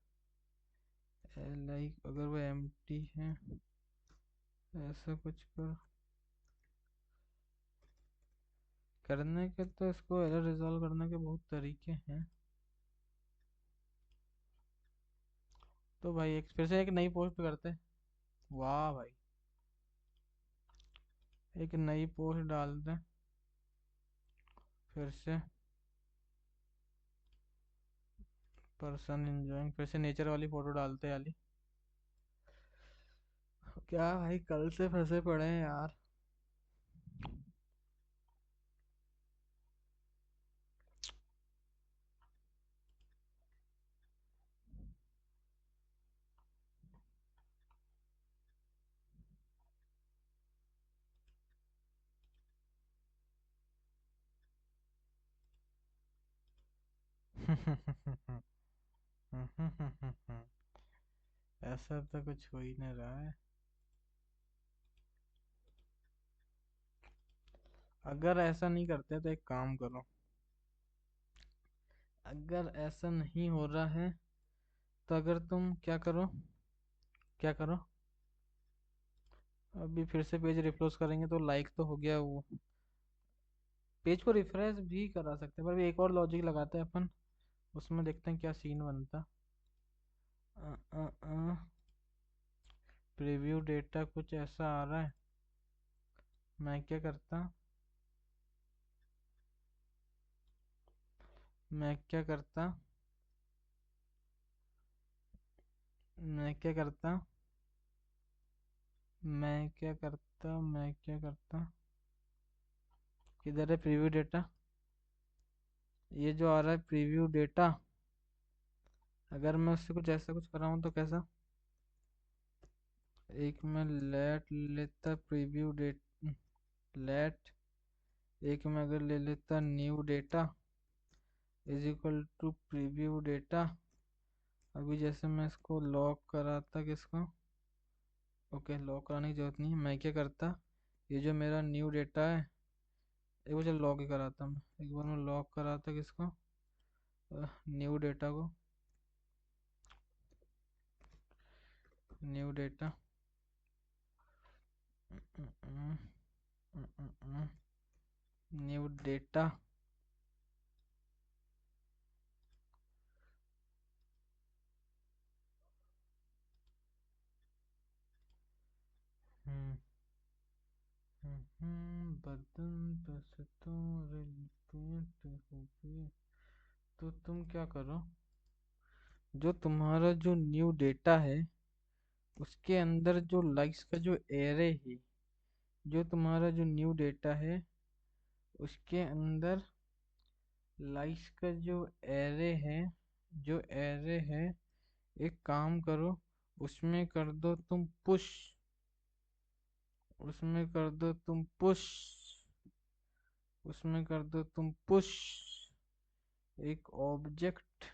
लाइक अगर वो एम्प्टी है, ऐसा कुछ कर, करने के तो, इसको एरर रिजॉल्व करने के बहुत तरीके हैं। तो भाई एक फिर से एक नई पोस्ट करते हैं। वाह भाई, एक नई पोस्ट डाल दें फिर से। पर्सन एंजॉइंग, फिर से नेचर वाली फोटो डालते हैं वाली। क्या भाई, कल से फंसे पड़े हैं यार। ऐसा तो कुछ हो ही नहीं रहा है। अगर ऐसा नहीं करते तो एक काम करो, अगर ऐसा नहीं हो रहा है तो अगर तुम क्या करो, क्या करो, अभी फिर से पेज रिफ्रेश करेंगे तो लाइक तो हो गया वो। पेज को रिफ्रेश भी करा सकते हैं, पर अभी एक और लॉजिक लगाते हैं अपन, उसमें देखते हैं क्या सीन बनता। प्रीव्यू डेटा कुछ ऐसा आ रहा है। मैं क्या करता, मैं क्या करता, मैं क्या करता, मैं क्या करता, किधर है प्रीव्यू डेटा? ये जो आ रहा है प्रीव्यू डेटा, अगर मैं उससे कुछ ऐसा कुछ कराऊँ तो कैसा? एक मैं लेट लेता प्रीव्यू डेट, लेट, एक मैं अगर ले लेता new data is equal to preview data. अभी जैसे मैं इसको लॉक कराता किसको, ओके लॉक कराने की जरूरत नहीं है, मैं क्या करता, ये जो मेरा न्यू डेटा है, एक बार चलो लॉक ही कराता मैं, एक बार मैं लॉक कराता किसको, न्यू डेटा को, न्यू डेटा, न्यू डेटा, बदन पैसे तो रिलेटेड हो गए। तो तुम क्या करो, जो तुम्हारा जो न्यू डेटा है उसके अंदर जो लाइक्स का जो एरे है, जो तुम्हारा जो न्यू डेटा है उसके अंदर लाइक्स का जो एरे है, जो एरे है, एक काम करो, उसमें कर दो तुम पुश, उसमें कर दो तुम पुश, उसमें कर दो तुम पुश एक ऑब्जेक्ट,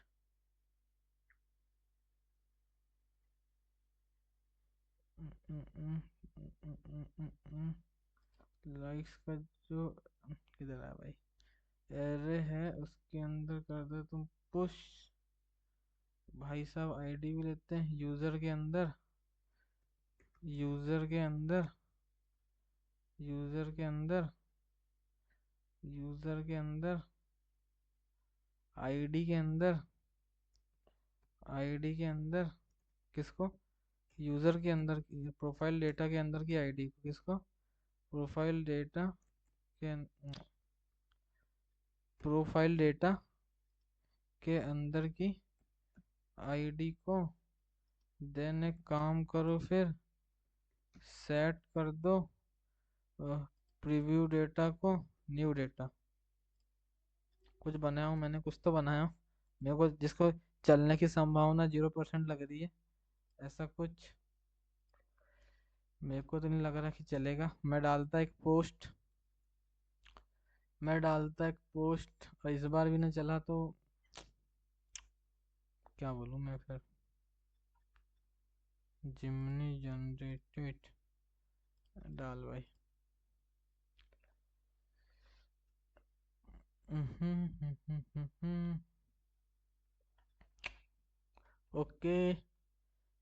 लाइक्स का जो किधर है भाई, एरे है उसके अंदर कर दो तुम पुश, भाई साहब आईडी भी लेते हैं यूजर के अंदर, यूजर के अंदर, यूजर के अंदर, यूजर के अंदर, आईडी के अंदर, आईडी के अंदर किसको, यूजर के अंदर प्रोफाइल डेटा के अंदर की आईडी को किसको, प्रोफाइल डेटा के प्रोफाइल डेटा के अंदर की आईडी को, देन एक काम करो फिर सेट कर दो प्रीव्यू डेटा को न्यू डेटा, कुछ बनाया हूँ मैंने, कुछ तो बनाया हूँ मेरे को, जिसको चलने की संभावना 0% लग रही है, ऐसा कुछ मेरे को तो नहीं लग रहा कि चलेगा। मैं डालता एक पोस्ट, मैं डालता एक पोस्ट और इस बार भी नहीं चला तो क्या बोलूँ मैं फिर, जिमनी जनरेटेड डाल भाई। ओके,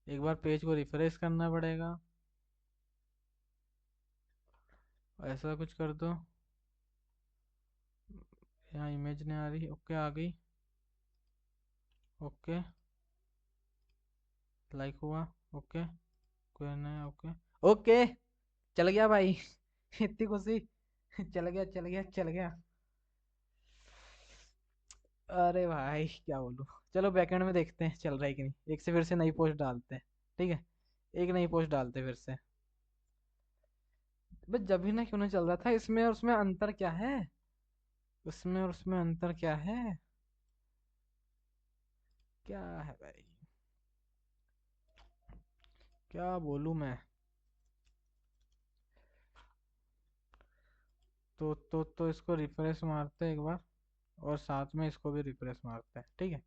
एक बार पेज को रिफ्रेश करना पड़ेगा, ऐसा कुछ कर दो, यहाँ इमेज नहीं आ रही, ओके आ गई, ओके लाइक हुआ, ओके कोई नहीं, ओके ओके चल गया भाई इतनी खुशी चल गया चल गया चल गया, अरे भाई क्या बोलूं। चलो बैकएंड में देखते हैं चल रहा है कि नहीं, एक से फिर से नई पोस्ट डालते हैं, ठीक है, एक नई पोस्ट डालते हैं फिर से। बस जब भी ना क्यों नहीं चल रहा था, इसमें और उसमें अंतर क्या है, उसमें और उसमें अंतर क्या है, क्या है भाई, क्या बोलूं मैं। तो इसको रिफ्रेश मारते हैं एक बार, और साथ में इसको भी रिफ्रेश मारते हैं, ठीक है।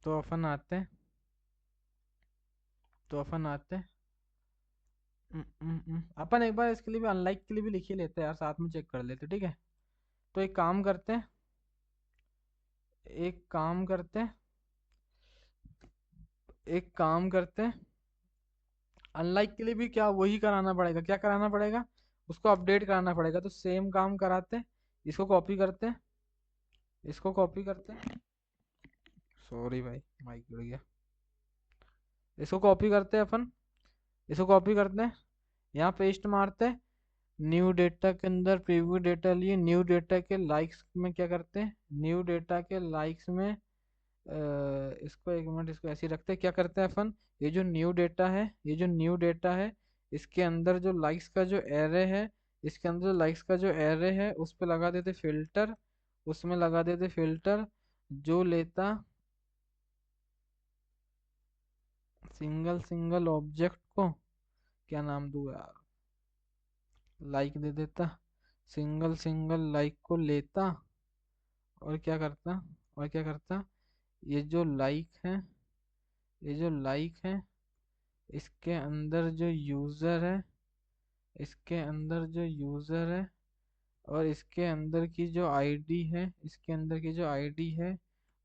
तो अपन आते हैं, तो अपन आते हैं, अपन एक बार इसके लिए भी अनलाइक के लिए भी लिख ही लेते हैं यार, साथ में चेक कर लेते हैं, ठीक है। तो एक काम करते हैं, एक काम करते हैं, एक काम करते हैं, अनलाइक के लिए भी क्या वही कराना पड़ेगा, क्या कराना पड़ेगा, उसको अपडेट कराना पड़ेगा, तो सेम काम कराते हैं, इसको कॉपी करते हैं, इसको कॉपी करते हैं, सॉरी भाई माइक गिर गया, इसको कॉपी करते हैं अपन, इसको कॉपी करते हैं, यहाँ पेस्ट मारते हैं, न्यू डेटा के अंदर प्रीव्यू डेटा लिए, न्यू डेटा के लाइक्स में क्या करते हैं, न्यू डेटा के लाइक्स में इसको एक मिनट, इसको ऐसे ही रखते हैं, क्या करते हैं अपन, ये जो न्यू डेटा है, ये जो न्यू डेटा है, इसके अंदर जो लाइक्स का जो एरे है, इसके अंदर लाइक्स का जो एरे है उस पे लगा देते फिल्टर, उसमें लगा देते फिल्टर जो लेता सिंगल सिंगल ऑब्जेक्ट को, क्या नाम दूँ यार, लाइक दे देता, सिंगल सिंगल लाइक को लेता, और क्या करता, और क्या करता, ये जो लाइक है, ये जो लाइक है इसके अंदर जो यूज़र है, इसके अंदर जो यूज़र है और इसके अंदर की जो आईडी है, इसके अंदर की जो आईडी है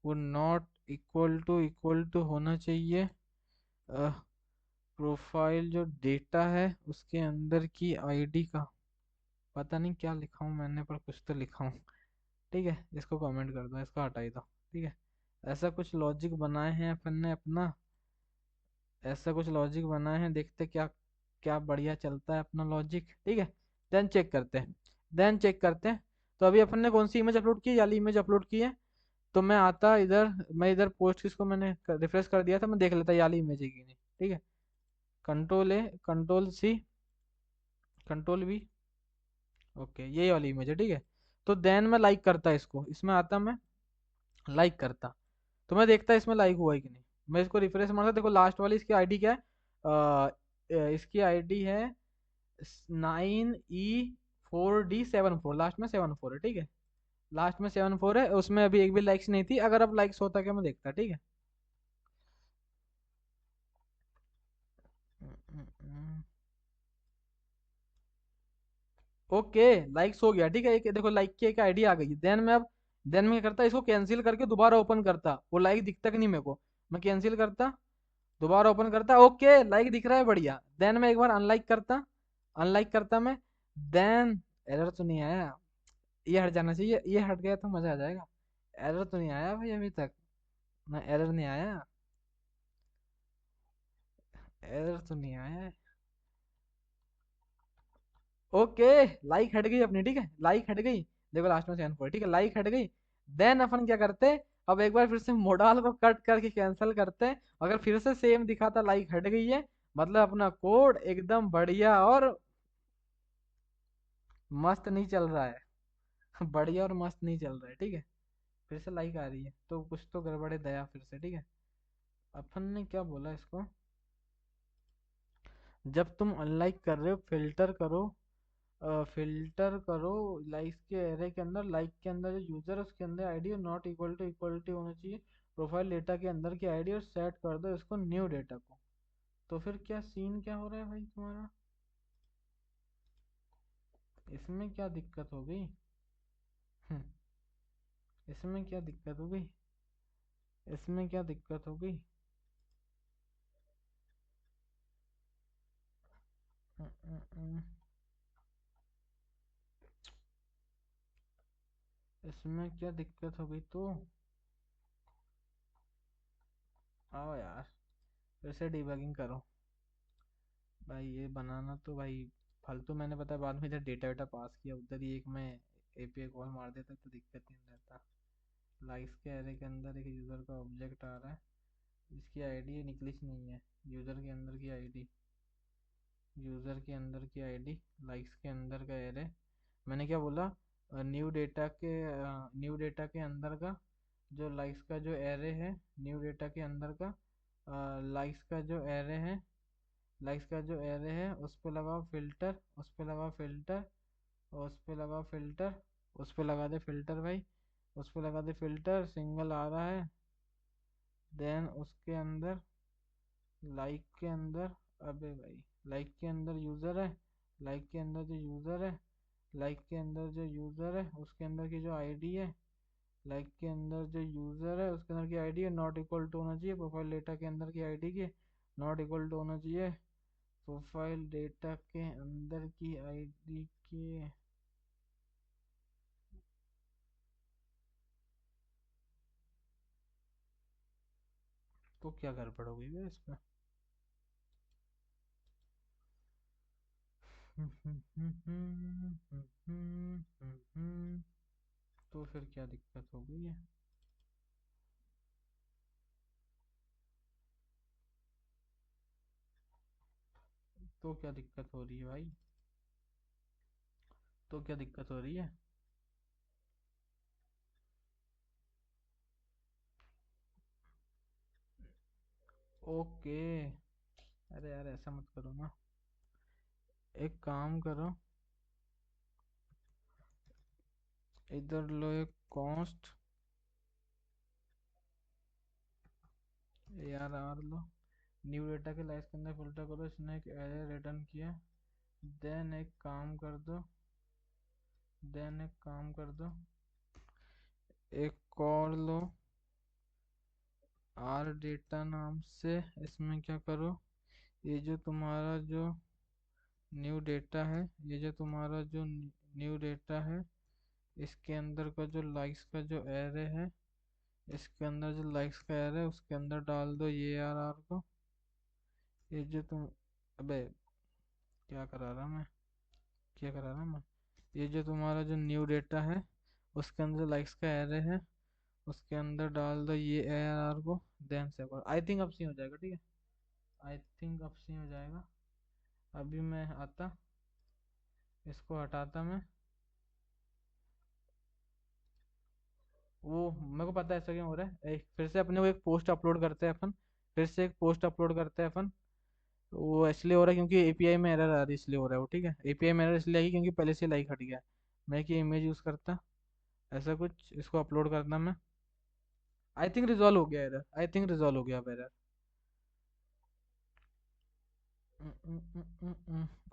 वो नॉट इक्वल टू होना चाहिए प्रोफाइल जो डेटा है उसके अंदर की आईडी का। पता नहीं क्या लिखा हूँ मैंने, पर कुछ तो लिखा हूँ। ठीक है, इसको कमेंट कर दो, इसको हटा ही दो। ठीक है, ऐसा कुछ लॉजिक बनाए हैं अपन ने अपना, ऐसा कुछ लॉजिक बनाए हैं, देखते क्या क्या बढ़िया चलता है अपना लॉजिक। ठीक है, देन चेक करते हैं, देन चेक करते हैं। तो अभी अपन ने कौन सी इमेज अपलोड की है, वाली इमेज अपलोड की है। तो मैं आता इधर, मैं इधर पोस्ट किसको मैंने रिफ्रेश कर दिया था, मैं देख लेता ये वाली इमेज है कि नहीं। ठीक है, control A, control C, control V, okay यही वाली इमेज है। ठीक है, तो देन मैं लाइक करता इसको, इसमें आता मैं लाइक करता, तो मैं देखता इसमें लाइक हुआ है कि नहीं। मैं इसको रिफ्रेश मारता, देखो लास्ट वाली इसकी आईडी क्या है, इसकी आईडी है 9E4D74, लास्ट में 74 है। ठीक है, लास्ट में 74 है, उसमें अभी एक भी लाइक्स नहीं थी, अगर अब लाइक्स होता क्या मैं देखता। ठीक है, ओके लाइक्स हो गया। ठीक है, एक देखो लाइक की एक आईडी आ गई। देन मैं अब, देन मैं क्या करता, इसको कैंसिल करके दोबारा ओपन करता, वो लाइक दिखता कि नहीं मेरे को, मैं कैंसिल करता, दोबारा ओपन करता, ओके लाइक दिख रहा है, बढ़िया। देन मैं एक बार अनलाइक करता, अनलाइक करता मैं, देन एरर तो नहीं आया, ये हट जाना चाहिए, ये हट गया तो मजा आ जाएगा। एरर तो नहीं आया भाई अभी तक, ना एरर नहीं आया, एरर तो नहीं आया है। ओके, लाइक हट गई अपनी। ठीक है, लाइक हट गई, देखो लास्ट में 74। ठीक है, लाइक हट गई। देन अपन क्या करते, अब एक बार फिर से मोडाल को कट करके कैंसिल करते, अगर फिर से सेम दिखाता लाइक हट गई है, मतलब अपना कोड एकदम बढ़िया और मस्त नहीं चल रहा है। बढ़िया और मस्त नहीं चल रहा है। ठीक है, फिर से लाइक आ रही है, तो कुछ तो गड़बड़ है दया फिर से। ठीक है, अपन ने क्या बोला इसको, जब तुम अनलाइक कर रहे हो फिल्टर करो, फिल्टर करो लाइक्स के एरे के अंदर, लाइक के अंदर जो यूजर है उसके अंदर आईडी नॉट इक्वल टू होना चाहिए प्रोफाइल डेटा के अंदर की आईडी, और सेट कर दो इसको न्यू डेटा को। तो फिर क्या सीन क्या हो रहा है भाई तुम्हारा, इसमें क्या दिक्कत हो गई। हम्म, इसमें क्या दिक्कत हो गई, इसमें क्या दिक्कत हो गई। हम्म, हम्म, हम्म, इसमें क्या दिक्कत हो गई तो, आओ यार फिर से डिबगिंग करो भाई। ये बनाना तो भाई फालतू, मैंने पता बाद में इधर डेटा वेटा पास किया, उधर ही एक मैं एपीआई कॉल मार देता तो दिक्कत नहीं रहता। लाइक्स के एरे के अंदर एक यूज़र का ऑब्जेक्ट आ रहा है जिसकी आईडी निकलिच नहीं है, यूज़र के अंदर की आईडी, यूज़र के अंदर की आईडी, लाइक्स के अंदर का एरे, मैंने क्या बोला, न्यू डेटा के, न्यू डेटा के अंदर का जो लाइक्स का जो एरे है, न्यू डेटा के अंदर का लाइक्स का जो एरे है, लाइक्स का जो एरे है उस पे लगाओ फिल्टर, उस पे लगाओ फिल्टर, और उस पे लगाओ फिल्टर, उस पे लगा दे फिल्टर भाई, उस पे लगा दे फिल्टर, सिंगल आ रहा है। देन उसके अंदर, लाइक के अंदर, अबे भाई लाइक के अंदर यूज़र है, लाइक के अंदर जो यूज़र है, लाइक के अंदर जो यूज़र है उसके अंदर की जो आईडी है, लाइक के अंदर जो यूज़र है उसके अंदर की आईडी है नॉट इक्वल टू होना चाहिए प्रोफाइल डेटा के अंदर की आईडी के, नॉट इक्वल टू होना चाहिए प्रोफाइल डेटा के अंदर की आईडी के। तो क्या गड़बड़ हो गई है इसमें। तो फिर क्या दिक्कत हो गई है, तो क्या दिक्कत हो रही है भाई। तो क्या दिक्कत हो रही है? ओके। अरे यार ऐसा मत करो ना। एक काम करो, इधर लो एक कॉस्ट ARR लो। न्यू डेटा के लाइस के अंदर फिल्टर करो, इसने एक एरर रिटर्न किया। देन एक काम कर दो, देन एक काम कर दो, एक और लो आर डेटा नाम से। इसमें क्या करो, ये जो तुम्हारा जो न्यू डेटा है, ये जो तुम्हारा जो न्यू डेटा है, इसके अंदर का जो लाइक्स का जो एरे है, इसके अंदर जो लाइक्स का एरे है उसके अंदर डाल दो ये ARR को। ये जो तुम, अबे क्या करा रहा मैं, क्या करा रहा मैं, ये जो तुम्हारा जो न्यू डेटा है उसके अंदर लाइक्स का एरे है, उसके अंदर डाल दो ये ARR को। देन से आई थिंक अब सी हो जाएगा, ठीक है। आई थिंक अब सी हो जाएगा। अभी मैं आता, इसको हटाता मैं। वो मेरे को पता है ऐसा क्यों हो रहा है। एक फिर से अपने को एक पोस्ट अपलोड करते हैं अपन, फिर से एक पोस्ट अपलोड करते हैं अपन। वो इसलिए हो रहा है क्योंकि API में एरर आ रही है, इसलिए हो रहा है वो, ठीक है। API में एरर इसलिए आई क्योंकि पहले से लाइक हट गया। मैं कि इमेज यूज़ करता, ऐसा कुछ, इसको अपलोड करना मैं। आई थिंक रिजॉल्व हो गया एरर, आई थिंक रिजॉल्व हो गया अब एरर।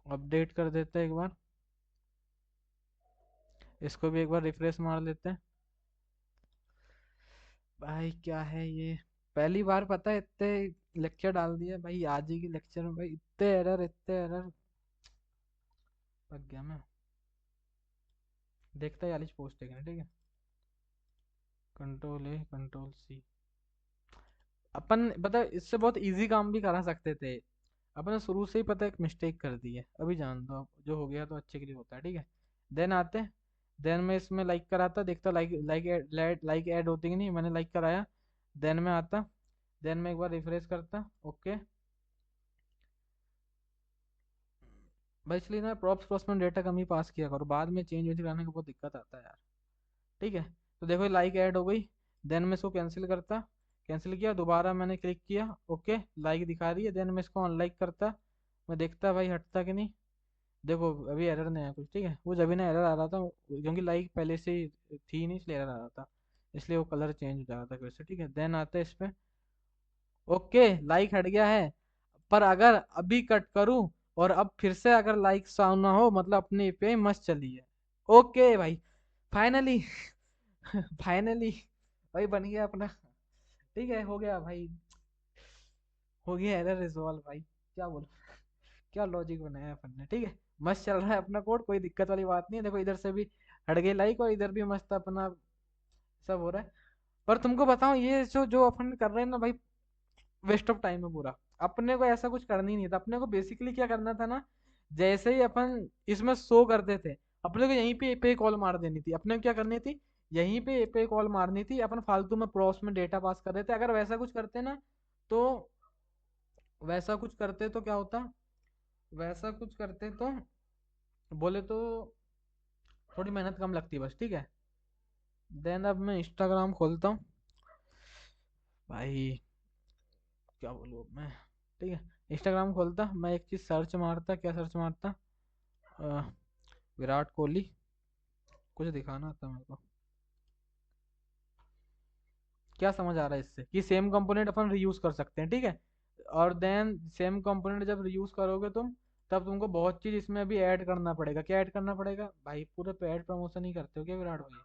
अपडेट कर देते हैं एक बार, इसको भी एक बार रिफ्रेश मार लेते हैं। भाई क्या है ये, पहली बार पता है इतने लेक्चर डाल दिया भाई, आज ही के लेक्चर में भाई इतने एरर, इतने एरर। पक गया मैं। देखता है यालीच पोस्ट है, ठीक है। Ctrl+A Ctrl+C। अपन पता है इससे बहुत इजी काम भी करा सकते थे। अपन शुरू से ही पता है एक मिस्टेक कर दी है, अभी जान दो, अब जो हो गया तो अच्छे के लिए होता है, ठीक है। देन आते, देन मैं इसमें लाइक कराता, देखता लाइक लाइक ऐड होती कि नहीं, मैंने लाइक कराया। देन में आता, देन मैं एक बार रिफ्रेश करता। ओके भाई, इसलिए ना प्रॉप्स प्लस में डेटा कम ही पास किया करो, बाद में चेंज वेंज कराने का बहुत दिक्कत आता है यार, ठीक है। तो देखो लाइक ऐड हो गई। देन मैं इसको कैंसिल करता, कैंसिल किया, दोबारा मैंने क्लिक किया, ओके लाइक दिखा रही है। देन मैं इसको अनलाइक करता, मैं देखता भाई हटता कि नहीं। देखो अभी एरर नहीं आया कुछ, ठीक है। वो जब भी ना एरर आ रहा था क्योंकि लाइक पहले से ही थी नहीं, इसलिए एरर आ रहा था, इसलिए वो कलर चेंज हो जा रहा था फिर से, ठीक है। देन आता है इस पे, ओके लाइक हट गया है। पर अगर अभी कट करूं और अब फिर से अगर लाइक साउंड ना हो, मतलब अपनी पे मस्त चली है। ओके भाई, फाइनली फाइनली भाई बन गया अपना, ठीक है, हो गया भाई, हो गया एरर रिजॉल्व भाई। क्या बोल, क्या लॉजिक बनाया है अपन ने, ठीक है। मस्त चल रहा है अपना कोड, कोई दिक्कत वाली बात नहीं है। देखो इधर से भी हट गई लाइक और इधर भी मस्त अपना सब हो रहा है। पर तुमको बताऊं ये जो जो अपन कर रहे हैं ना भाई, वेस्ट ऑफ टाइम है पूरा। अपने को ऐसा कुछ करना ही नहीं था, अपने को बेसिकली क्या करना था ना, जैसे ही अपन इसमें शो करते थे, अपने को यहीं पे कॉल मार देनी थी। अपने को क्या करनी थी, यहीं पे कॉल मारनी थी। अपन फालतू में प्रॉप्स में डेटा पास कर रहे थे। अगर वैसा कुछ करते ना, तो वैसा कुछ करते तो क्या होता, वैसा कुछ करते तो बोले तो थोड़ी मेहनत कम लगती बस, ठीक है। देन अब मैं इंस्टाग्राम खोलता हूँ भाई, क्या बोलूँ अब मैं, ठीक है। इंस्टाग्राम खोलता, मैं एक चीज़ सर्च मारता, क्या सर्च मारता, अ, विराट कोहली, कुछ दिखाना था मेरे को। क्या समझ आ रहा है इससे कि सेम कंपोनेंट अपन रीयूज कर सकते हैं, ठीक है। और देन सेम कंपोनेंट जब रीयूज करोगे तुम, तब तुमको बहुत चीज इसमें अभी ऐड करना पड़ेगा। क्या ऐड करना पड़ेगा भाई, पूरे पे ऐड प्रमोशन ही करते हो क्या विराट भाई?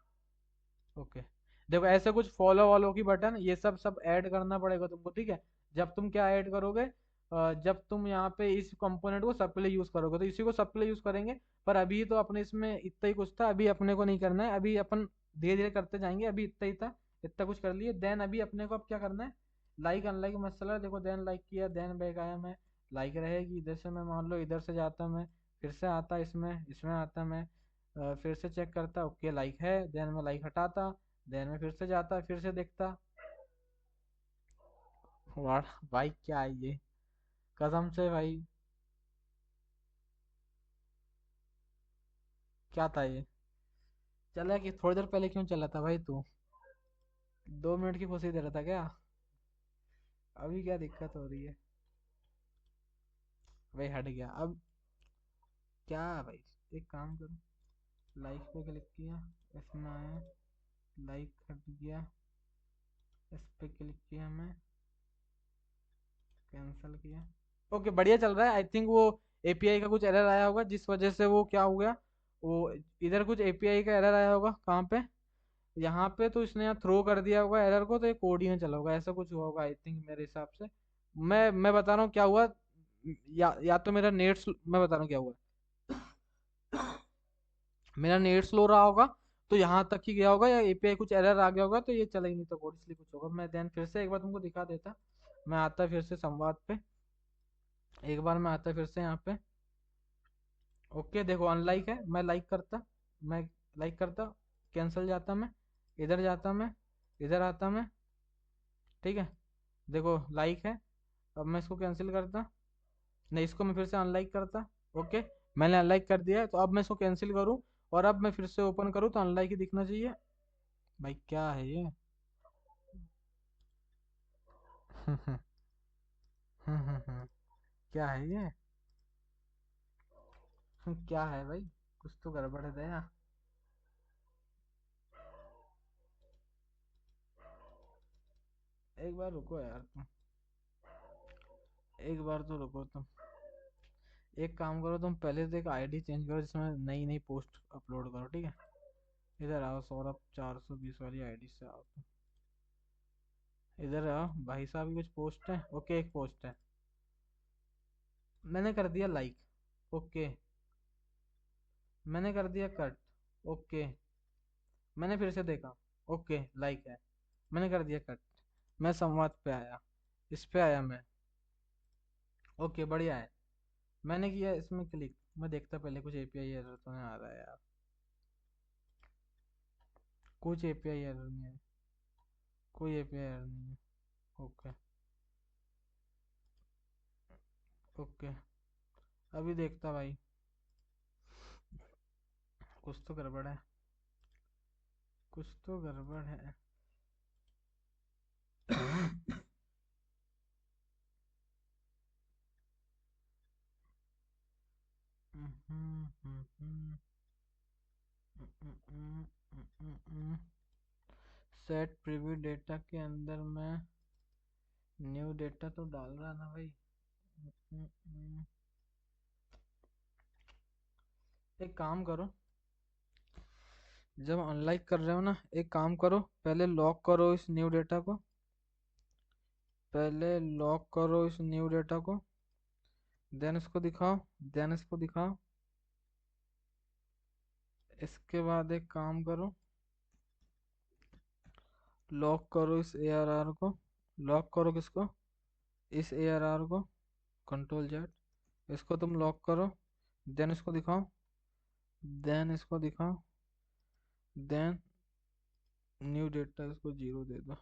ओके, देखो ऐसे कुछ फॉलो वॉलो की बटन, ये सब सब ऐड करना पड़ेगा तुमको, ठीक है। जब तुम क्या ऐड करोगे, जब तुम यहाँ पे इस कंपोनेंट को सब के लिए यूज करोगे, तो इसी को सब के लिए यूज करेंगे। पर अभी तो अपने इसमें इतना ही कुछ था, अभी अपने को नहीं करना है। अभी अपन धीरे धीरे करते जाएंगे, अभी इतना ही था, इतना कुछ कर लिए। देन अभी अपने को अब क्या करना है, लाइक अनलाइक मसला। देखो देन लाइक किया, देन बैक आया मैं, लाइक रहेगी इधर से, मैं मान लो इधर से जाता मैं, फिर से आता इसमें, इसमें आता मैं, फिर से चेक करता, ओके लाइक है, देन मैं लाइक हटाता, देन में फिर से जाता, फिर से देखता। वाह भाई क्या है ये, कसम से भाई। क्या था ये? चला कि थोड़ी देर पहले क्यों चला था भाई तू? 2 मिनट की खुशी दे रहा था क्या? अभी क्या दिक्कत हो रही है? भाई हट गया अब। क्या भाई? एक काम करो, लाइक पे क्लिक किया, इसमें आया, लाइक हट गया, इस पे क्लिक किया, मैं कैंसिल किया। ओके, बढ़िया चल रहा है। आई थिंक वो एपीआई का कुछ एरर आया होगा जिस वजह से वो क्या हो गया। वो इधर कुछ एपीआई का एरर आया होगा, कहाँ पे? यहाँ पे तो इसने यहाँ थ्रो कर दिया होगा एरर को, तो ये कोड ही में चला होगा, ऐसा कुछ हुआ होगा आई थिंक मेरे हिसाब से। मैं बता रहा हूँ क्या हुआ। या तो मेरा नेट, मैं बता रहा हूँ क्या हुआ। मेरा नेट स्लो रहा होगा, तो यहाँ तक ही गया होगा, या एपीआई कुछ एरर आ गया होगा, तो ये चला ही नहीं तो कोड, इसलिए कुछ होगा। मैं देन फिर से एक बार तुमको दिखा देता। मैं आता फिर से संवाद पे, एक बार मैं आता फिर से यहाँ पे। ओके देखो, अनलाइक है, मैं लाइक करता, मैं लाइक करता, कैंसिल जाता मैं, इधर जाता मैं, इधर आता मैं, ठीक है। देखो लाइक है, अब मैं इसको कैंसिल करता, नहीं इसको मैं फिर से अनलाइक करता। ओके, मैंने अनलाइक कर दिया है, तो अब मैं इसको कैंसिल करूँ और अब मैं फिर से ओपन करूँ तो अनलाइक ही दिखना चाहिए। भाई क्या है ये? क्या है ये? क्या है भाई? कुछ तो गड़बड़ है दया। एक बार रुको यार तुम, एक बार तो रुको तुम। एक काम करो, तुम पहले तो एक आईडी चेंज करो जिसमें नई नई पोस्ट अपलोड करो, ठीक है। इधर आओ, सौरभ 420 वाली आईडी से आओ तुम। इधर आओ भाई साहब, की कुछ पोस्ट है। ओके, एक पोस्ट है, मैंने कर दिया लाइक। ओके, मैंने कर दिया कट। ओके, मैंने फिर से देखा। ओके, लाइक है, मैंने कर दिया कट। मैं संवाद पे आया, इस पे आया मैं। ओके, बढ़िया है। मैंने किया इसमें क्लिक, मैं देखता पहले कुछ एपीआई एरर तो नहीं आ रहा है यार। कुछ एपीआई एरर नहीं है, कोई एपीआई एरर नहीं है। ओके। ओके, अभी देखता भाई, कुछ तो गड़बड़ है, कुछ तो गड़बड़ है। सेट प्रीव्यू डेटा के अंदर मैं न्यू डेटा तो डाल रहा ना भाई। एक काम करो, जब अनलाइक कर रहे हो ना, एक काम करो, पहले लॉक करो इस न्यू डेटा को, पहले लॉक करो इस न्यू डेटा को, देन इसको दिखाओ, देन इसको दिखाओ। इसके बाद एक काम करो, लॉक करो इस ARR को, लॉक करो किसको? इस ARR को, कंट्रोल जेड, इसको तुम लॉक करो, देन इसको दिखाओ, देन इसको दिखाओ, देन न्यू डेटा इसको 0 दे दो,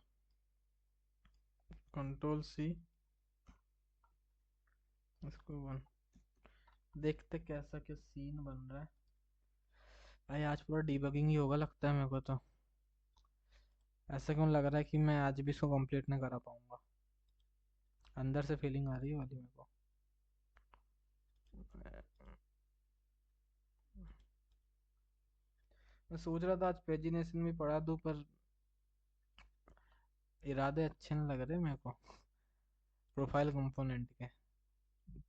कंट्रोल C, इसको 1। देखते कैसा क्या सीन बन रहा है। भाई आज पूरा डिबगिंग ही होगा लगता है मेरे को तो। ऐसा क्यों लग रहा है कि मैं आज भी इसको कंप्लीट नहीं करा पाऊंगा? अंदर से फीलिंग आ रही है वाली मेरे को। मैं सोच रहा था आज पेजिनेशन भी पढ़ा दूं, पर इरादे अच्छे नहीं लग रहे मेरे को प्रोफाइल कंपोनेंट के।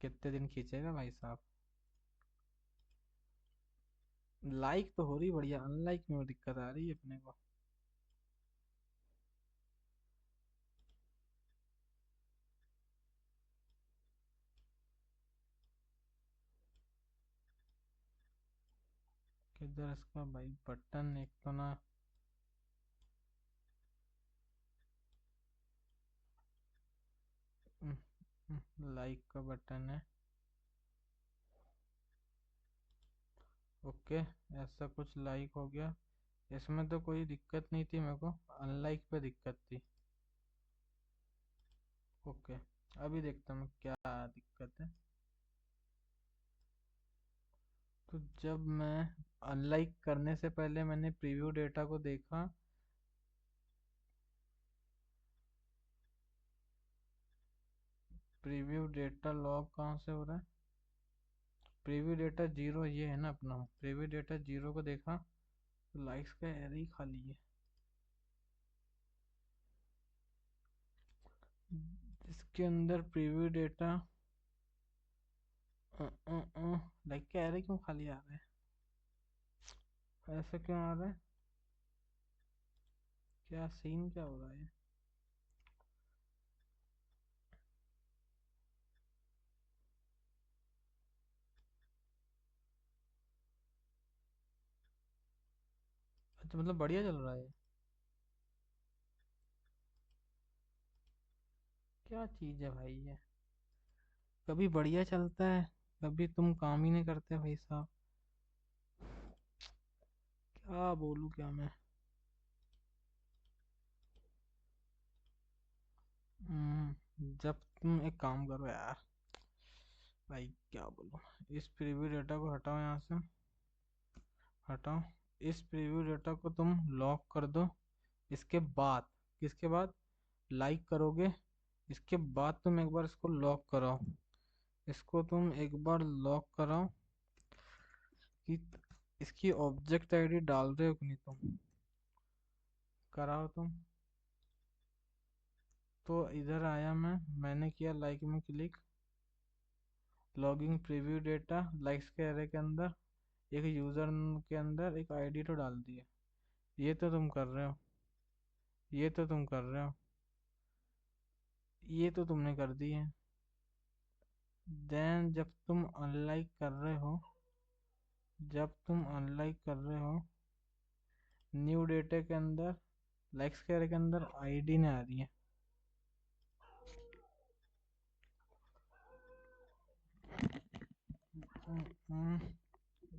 कितने दिन खींचेगा भाई साहब? लाइक तो हो रही बढ़िया, अनलाइक में दिक्कत आ रही है अपने को। किधर इसका भाई बटन, एक तो ना। लाइक का बटन है। ओके, ऐसा कुछ लाइक हो गया। इसमें तो कोई दिक्कत नहीं थी मेरे को, अनलाइक पे दिक्कत थी। ओके, अभी देखता हूँ क्या दिक्कत है। तो जब मैं अनलाइक करने से पहले मैंने प्रीव्यू डेटा को देखा। प्रीव्यू डेटा लॉग कहाँ से हो रहा है? प्रीव्यू डेटा जीरो ये है ना अपना। प्रीव्यू डेटा जीरो को देखा तो लाइक्स का एरे ही खाली है। इसके अंदर प्रीव्यू डेटा लाइक का एरे क्यों खाली आ रहा है? ऐसा क्यों आ रहा है? क्या सीन क्या हो रहा है? अच्छा मतलब बढ़िया चल रहा है। क्या चीज़ है भाई ये? कभी बढ़िया चलता है, कभी तुम काम ही नहीं करते भाई साहब। क्या बोलूं क्या मैं। जब तुम एक काम करो यार, भाई क्या बोलूं। इस प्रीव्यू डेटा को हटाओ यहाँ से। हटाओ। इस प्रीव्यू डेटा को तुम लॉक कर दो। इसके बाद, किसके बाद? लाइक करोगे, इसके बाद तुम एक बार इसको लॉक कराओ। इसको तुम एक बार लॉक कराओ कि इसकी ऑब्जेक्ट आईडी डाल रहे हो कि नहीं तुम। कराओ तुम। तो इधर आया मैंने किया लाइक में click. Logging preview data likes के एरे के अंदर एक यूजर के अंदर एक आईडी तो डाल दी है। ये तो तुम कर रहे हो। ये तो तुम कर रहे हो। ये तो तुमने कर दी है। देन जब तुम अनलाइक कर रहे हो, जब तुम अनलाइक कर रहे हो, न्यू डेटा के अंदर लाइक्स के एरे के अंदर आईडी नहीं आ रही है।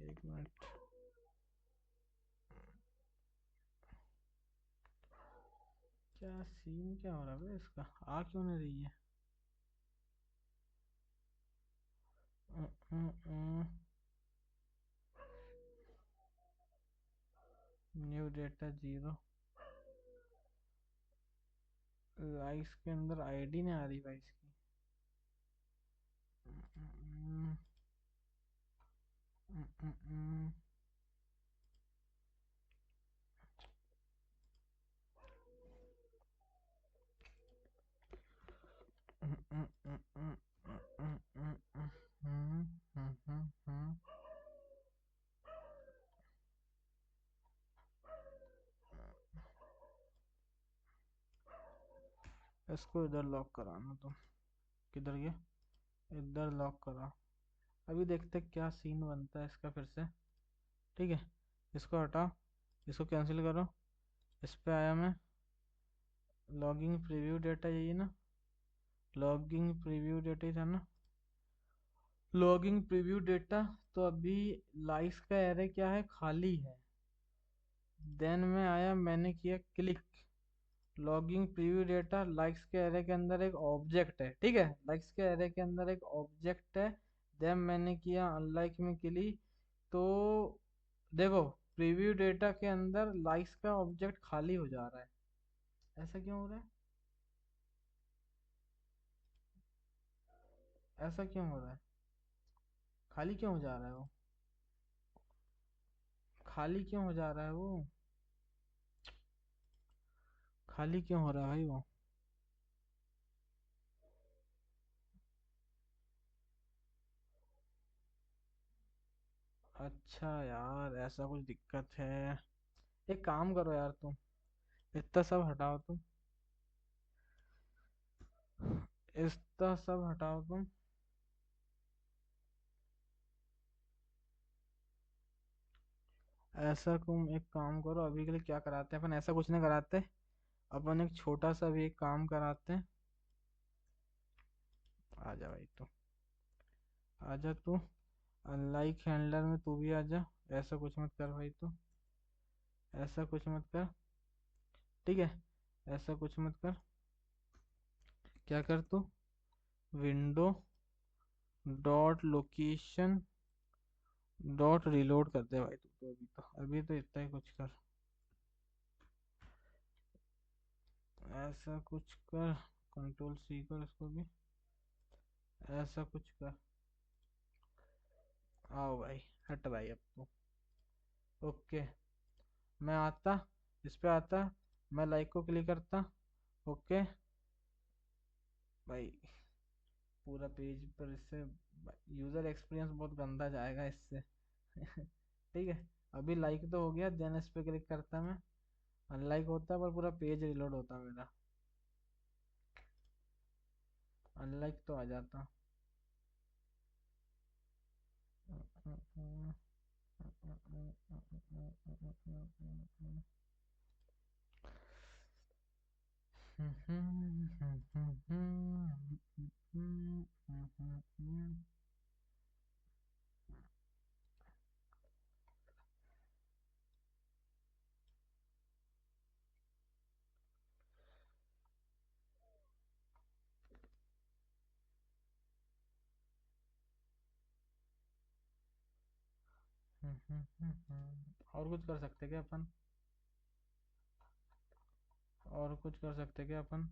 एक मिनट। क्या सीन क्या हो रहा है इसका? आ क्यों नहीं रही है? New data zero. लाइक्स के अंदर आईडी नहीं आ रही भाई इसकी। इसको इधर लॉक कराना तुम। किधर गया? इधर लॉक करा। अभी देखते क्या सीन बनता है इसका फिर से। ठीक है, इसको हटाओ, इसको कैंसिल करो। इस पे आया मैं। लॉगिंग प्रीव्यू डेटा यही है ना? लॉगिंग प्रीव्यू डेटा ही था ना? Logging preview data. तो अभी लाइक्स का एरे क्या है? खाली है। देन में आया, मैंने किया click. Logging preview data likes के एरे के अंदर एक ऑब्जेक्ट है। ठीक है, लाइक्स के एरे के अंदर एक ऑब्जेक्ट है। देन मैंने किया अनलाइक में क्लिक। तो देखो, प्रीव्यू डेटा के अंदर लाइक्स का ऑब्जेक्ट खाली हो जा रहा है। ऐसा क्यों हो रहा है? ऐसा क्यों हो रहा है? खाली क्यों हो जा रहा है वो? खाली क्यों हो जा रहा है वो? खाली क्यों हो रहा है भाई वो? अच्छा यार, ऐसा कुछ दिक्कत है। एक काम करो यार तुम, इतना सब हटाओ तुम। इतना सब हटाओ तुम। ऐसा तुम एक काम करो, अभी के लिए क्या कराते हैं अपन, ऐसा कुछ नहीं कराते। अपन एक छोटा सा भी एक काम कराते हैं। आजा भाई तू। आजा तू। अनलाइक हैंडलर में तू भी आजा। ऐसा कुछ मत कर भाई तू। ऐसा कुछ मत कर। ठीक है, ऐसा कुछ मत कर। क्या कर तू? Window dot location dot reload कर दे भाई, तू तो अभी तो इतना ही कुछ कर, ऐसा कुछ कर, कंट्रोल सी कर इसको भी, ऐसा कुछ कर। आओ भाई, हट भाई अब तो। ओके, मैं आता, इस पे आता, मैं लाइक को क्लिक करता। ओके भाई, पूरा पेज पर इससे यूज़र एक्सपीरियंस बहुत गंदा जाएगा इससे। ठीक है, अभी लाइक तो हो गया, देन इस पे क्लिक करता मैं, अनलाइक होता पर पूरा पेज रिलोड होता मेरा, अनलाइक तो आ जाता। और कुछ कर सकते क्या अपन, और कुछ कर सकते क्या अपन?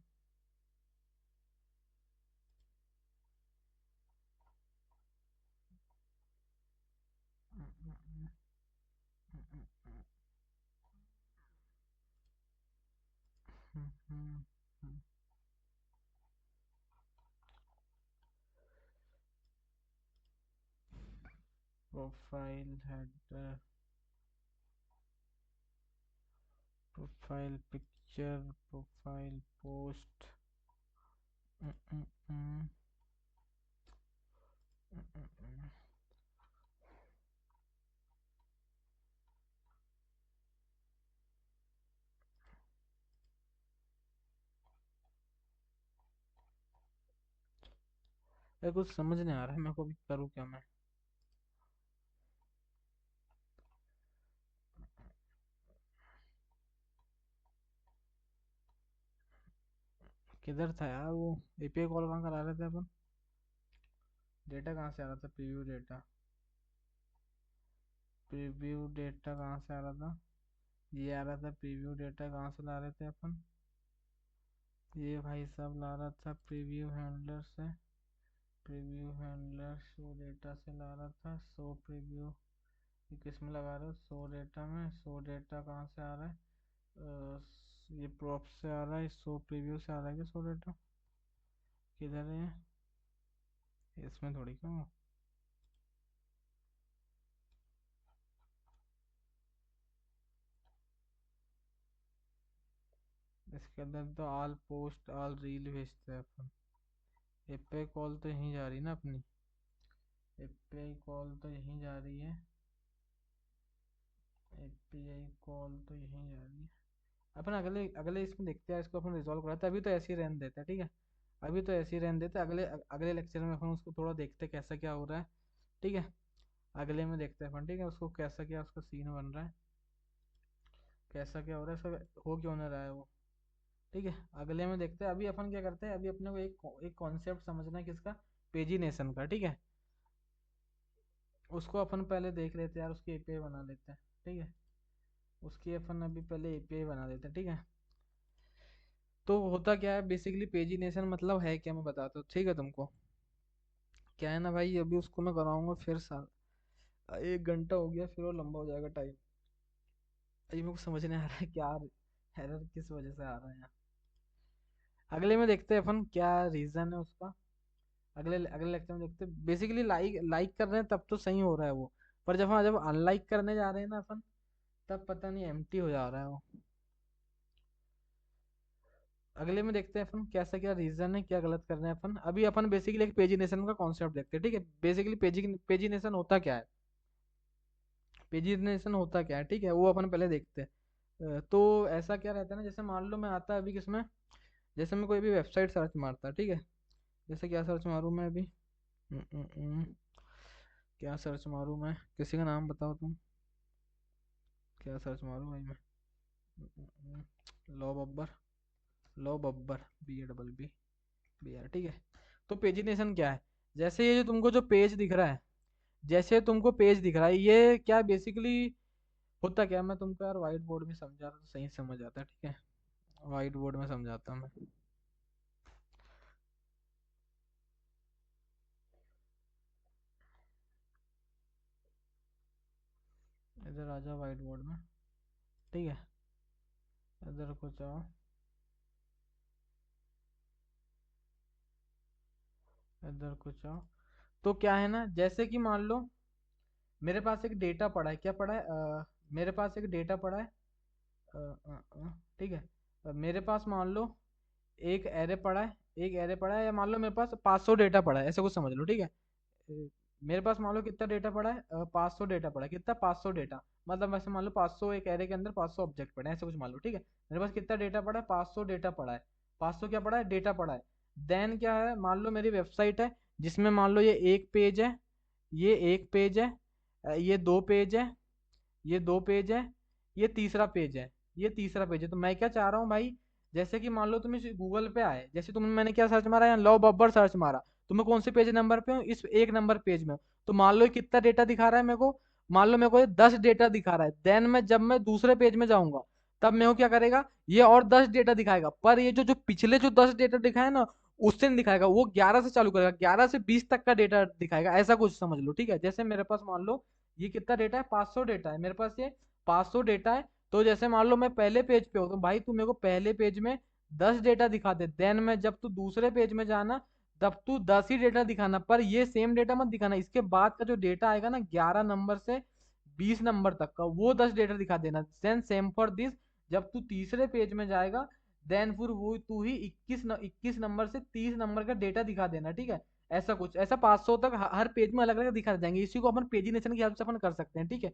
Profile header, profile picture, profile post. ये कुछ समझ नहीं आ रहा है मेरे को भी, करूँ क्या मैं? किधर था यार वो, एपीआई कॉल कहाँ करा रहे थे अपन? डेटा कहाँ से आ रहा था, प्रीव्यू डेटा, प्रीव्यू डेटा कहाँ से आ रहा था? ये आ रहा था प्रीव्यू डेटा, कहाँ से ला रहे थे अपन? ये भाई साहब ला रहा था प्रीव्यू हैंडलर से, प्रीव्यू हैंडलर शो डेटा से ला रहा था, शो प्रीव्यू। ये किस में लगा रहे हो? शो डेटा में, शो डेटा कहाँ से आ रहा है? ये प्रॉप से आ रहा है, शो प्रीव्यू से आ रहा है क्या शो डेटा? किधर है ये? इसमें थोड़ी क्यों, इसके अंदर तो ऑल पोस्ट ऑल रील भेजते हैं अपन। एपीआई कॉल तो यहीं जा रही है ना अपनी, एपीआई कॉल तो यहीं जा रही है, एपीआई कॉल तो यहीं जा रही है। अपन अगले अगले इसमें देखते हैं, इसको अपन रिजॉल्व कराते हैं, अभी तो ऐसे ही रहने देते हैं, ठीक है? अभी तो ऐसे ही रहने देते हैं, अगले अगले लेक्चर में अपन उसको थोड़ा देखते हैं कैसा क्या हो रहा है। ठीक है, अगले में देखते हैं अपन, ठीक है, उसको कैसा क्या उसका सीन बन रहा है, कैसा क्या हो रहा है, इसका हो क्यों ना रहा है वो। ठीक है, अगले में देखते हैं, अभी अपन क्या करते हैं, अभी अपने को एक कॉन्सेप्ट समझना है किसका, पेजिनेशन का, ठीक है? उसको अपन पहले देख लेते हैं यार, उसकी एपीआई बना लेते हैं। ठीक है, उसकी अपन अभी पहले एपीआई बना लेते हैं, ठीक है? तो होता क्या है बेसिकली, पेजिनेशन मतलब है क्या, मैं बताता हूँ, ठीक है तुमको? क्या है ना भाई, अभी उसको मैं कराऊंगा फिर साल, 1 घंटा हो गया, फिर वो लंबा हो जाएगा टाइम। अभी मेरे को समझ नहीं आ रहा है क्या एरर किस वजह से आ रहा है यहाँ। अगले में देखते हैं अपन क्या रीजन है उसका, अगले अगले लेक्चर में देखते हैं। बेसिकली लाइक लाइक कर रहे हैं तब तो सही हो रहा है वो, पर जब अनलाइक करने जा रहे हैं ना अपन, तब पता नहीं एम्प्टी हो जा रहा है वो। अगले में देखते हैं अपन कैसा क्या रीजन है, क्या गलत कर रहे हैं अपन। अभी अपन बेसिकली एक पेजिनेशन का कॉन्सेप्ट देखते हैं, ठीक है? बेसिकली पेजिनेशन होता क्या है, पेजिनेशन होता क्या है, ठीक है, वो अपन पहले देखते हैं। तो ऐसा क्या रहता है ना, जैसे मान लो मैं आता अभी किसमें, जैसे मैं कोई भी वेबसाइट सर्च मारता, ठीक है? जैसे क्या सर्च मारूँ मैं अभी, हम्म, हम्म, हम्म, क्या सर्च मारूँ मैं, किसी का नाम बताओ तुम, क्या सर्च मारूँ भाई मैं? लो बब्बर, लो बब्बर, BABBER, ठीक है? तो पेजिनेशन क्या है, जैसे ये जो तुमको जो पेज दिख रहा है, जैसे तुमको पेज दिख रहा है, ये क्या बेसिकली होता क्या है, मैं तुमको यार व्हाइट बोर्ड में समझा रहा तो सही समझ आता है, ठीक है। व्हाइट बोर्ड में समझाता हूँ मैं। इधर आ जाओ व्हाइट बोर्ड में, ठीक है। इधर को जाओ, इधर को जाओ। तो क्या है ना, जैसे कि मान लो मेरे पास एक डेटा पड़ा है, क्या पड़ा है, मेरे पास एक डेटा पड़ा है, ठीक है। मेरे पास मान लो एक एरे पड़ा है, एक एरे पड़ा है, या मान लो मेरे पास 500 डेटा पड़ा है, ऐसे कुछ समझ लो, ठीक है। मेरे पास मान लो कितना डेटा पड़ा है, 500 डेटा पड़ा है, कितना, 500 डेटा। मतलब वैसे मान लो 500, एक एरे के अंदर 500 ऑब्जेक्ट पड़े हैं, ऐसे कुछ मान लो, ठीक है। मेरे पास कितना डेटा पड़ा है, 500 डेटा पड़ा है। 500 क्या पड़ा है, डेटा पड़ा है। देन क्या है, मान लो मेरी वेबसाइट है, जिसमें मान लो ये एक पेज है, ये एक पेज है, ये दो पेज है, ये दो पेज है, ये तीसरा पेज है, ये तीसरा पेज है। तो मैं क्या चाह रहा हूँ भाई, जैसे कि मान लो तुम इस गूगल पे आए, जैसे तुमने, मैंने क्या सर्च मारा, यहाँ लव बब्बर सर्च मारा, तो मैं कौन से पेज नंबर पे हूँ, इस एक नंबर पेज में हूँ। तो मान लो ये कितना डेटा दिखा रहा है मेरे को, मान लो मेरे को ये 10 डेटा दिखा रहा है। देन मैं जब मैं दूसरे पेज में जाऊंगा, तब मेरे को क्या करेगा, ये और 10 डेटा दिखाएगा, पर ये जो जो पिछले जो 10 डेटा दिखाए ना, उससे नहीं दिखाएगा, वो 11 से चालू करेगा, 11 से 20 तक का डेटा दिखाएगा, ऐसा कुछ समझ लो, ठीक है। जैसे मेरे पास मान लो ये कितना डेटा है, 500 डेटा है मेरे पास, ये 500 डेटा है। तो जैसे मान लो मैं पहले पेज पे हूँ, तो भाई तू मेरे को पहले पेज में 10 डेटा दिखा दे। देन मैं जब तू दूसरे पेज में जाना, तब तू 10 ही डेटा दिखाना, पर ये सेम डेटा मत दिखाना, इसके बाद का जो डेटा आएगा ना 11 नंबर से 20 नंबर तक का, वो 10 डेटा दिखा देना। देन सेम फॉर दिस, जब तू तीसरे पेज में जाएगा, देन फिर वो तू ही 21 नंबर से 30 नंबर का डेटा दिखा देना, ठीक है। ऐसा कुछ, ऐसा 500 तक हर पेज में अलग अलग दिखा जाएंगे। इसी को अपन पेजिनेशन की हेल्प से अपन कर सकते हैं, ठीक है।